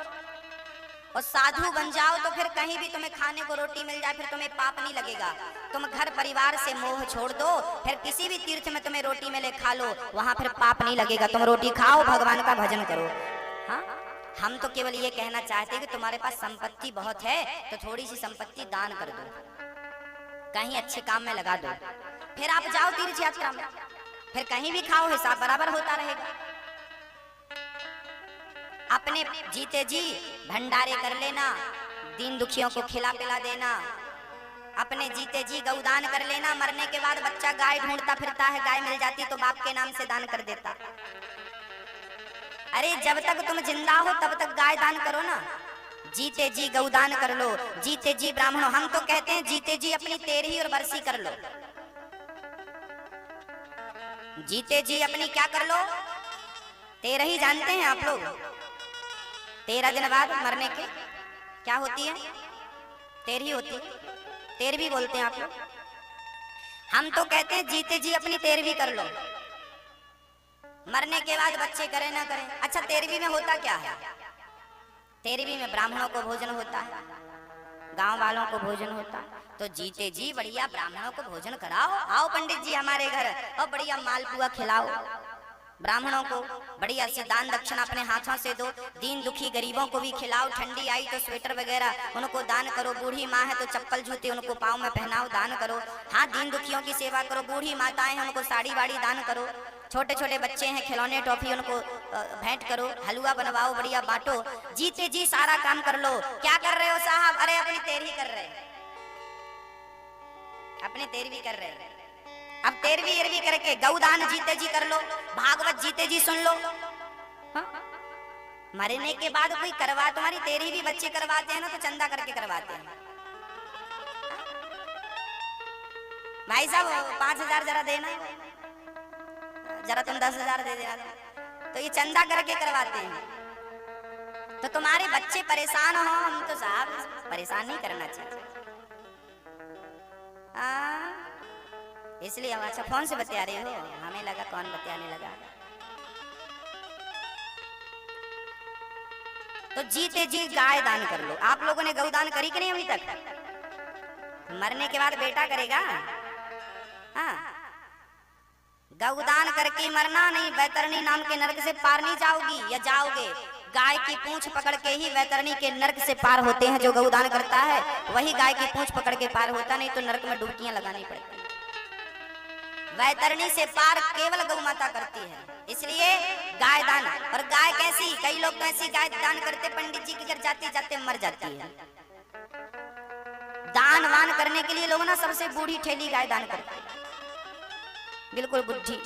और साधु बन जाओ तो फिर कहीं भी तुम्हें खाने को रोटी मिल जाए फिर तुम्हें पाप नहीं लगेगा। तुम घर परिवार से मोह छोड़ दो, फिर किसी भी तीर्थ में तुम्हें रोटी मिले खा लो, वहां फिर पाप नहीं लगेगा। तुम रोटी खाओ, भगवान का भजन करो। हाँ, हम तो केवल ये कहना चाहते हैं कि तुम्हारे पास संपत्ति बहुत है तो थोड़ी सी संपत्ति दान कर दो, कहीं अच्छे काम में लगा दो, फिर आप जाओ तीर्थ यात्रा में, फिर कहीं भी खाओ, हिसाब बराबर होता रहेगा। अपने जीते जी भंडारे कर लेना, दीन दुखियों को खिला पिला देना। अपने जीते जी गौदान कर लेना, मरने के बाद बच्चा गाय ढूंढता फिरता है, गाय मिल जाती तो बाप के नाम से दान कर देता। अरे जब तक तुम जिंदा हो तब तक गाय दान करो ना, जीते जी गौदान कर लो, जीते जी ब्राह्मणों। हम तो कहते हैं जीते जी अपनी 13 और बरसी कर लो। जीते जी अपनी क्या कर लो? 13 ही जानते हैं आप लोग? 13 दिन बाद मरने के क्या होती है? 13 होती है, 13वीं बोलते हैं आप लोग। हम तो कहते हैं जीते जी अपनी 13वीं कर लो, मरने के बाद बच्चे करें ना करें। अच्छा, 13वीं में होता क्या है? 13वीं में ब्राह्मणों को भोजन होता है, गांव वालों को भोजन होता है। तो जीते जी बढ़िया ब्राह्मणों को भोजन कराओ। आओ पंडित जी हमारे घर, और बढ़िया मालपुआ खिलाओ ब्राह्मणों को, बढ़िया से दान दक्षिणा अपने हाथों से दो। दीन दुखी गरीबों को भी खिलाओ, ठंडी आई तो स्वेटर वगैरह उनको दान करो। बूढ़ी माँ है तो चप्पल जूते उनको पाँव में पहनाओ, दान करो। हाँ, दीन दुखियों की सेवा करो। बूढ़ी माताएं हैं उनको साड़ी वाड़ी दान करो। छोटे छोटे बच्चे हैं, खिलौने टॉफी उनको भेंट करो। हलवा बनवाओ, बढ़िया बांटो। जीते जी सारा काम कर लो। क्या कर रहे हो साहब? अरे अपनी 13वीं कर रहे, अपनी 13वीं कर रहे। अब 13वीं करके गौदान जीते जी कर लो, भागवत जीते जी सुन लो। हाँ? मरने के बाद कोई करवा, तुम्हारी 13वीं बच्चे करवाते हैं ना तो चंदा करके करवाते हैं। भाई साहब 5000 जरा देना, जरा तुम 10,000 दे देना, तो ये चंदा करके करवाते हैं। तो तुम्हारे बच्चे परेशान हो, हम तो साहब परेशान नहीं करना चाहिए। इसलिए हम अच्छा फोन से बतिया रहे हो, हमें लगा कौन बतियाने लगा। तो जीते जी गाय दान कर लो। आप लोगों ने गौदान करी कि नहीं अभी तक? मरने के बाद बेटा करेगा। हाँ, गौदान करके मरना नहीं, वैतरणी नाम के नरक से पार नहीं जाओगी या जाओगे। गाय की पूंछ पकड़ के ही वैतरणी के नरक से पार होते हैं। जो गौदान करता है वही गाय की पूंछ पकड़ के पार होता, नहीं तो नरक में डुबकियां लगानी पड़ती। वैतरणी से पार केवल गौ माता करती है, इसलिए गाय दान। और गाय कैसी? कई लोग तो ऐसी गाय दान करते पंडित जी के घर जाते जाते मर जाती है। दान वान करने के लिए लोग ना सबसे बूढ़ी ठेली गाय दान करते, बिल्कुल बुद्धि।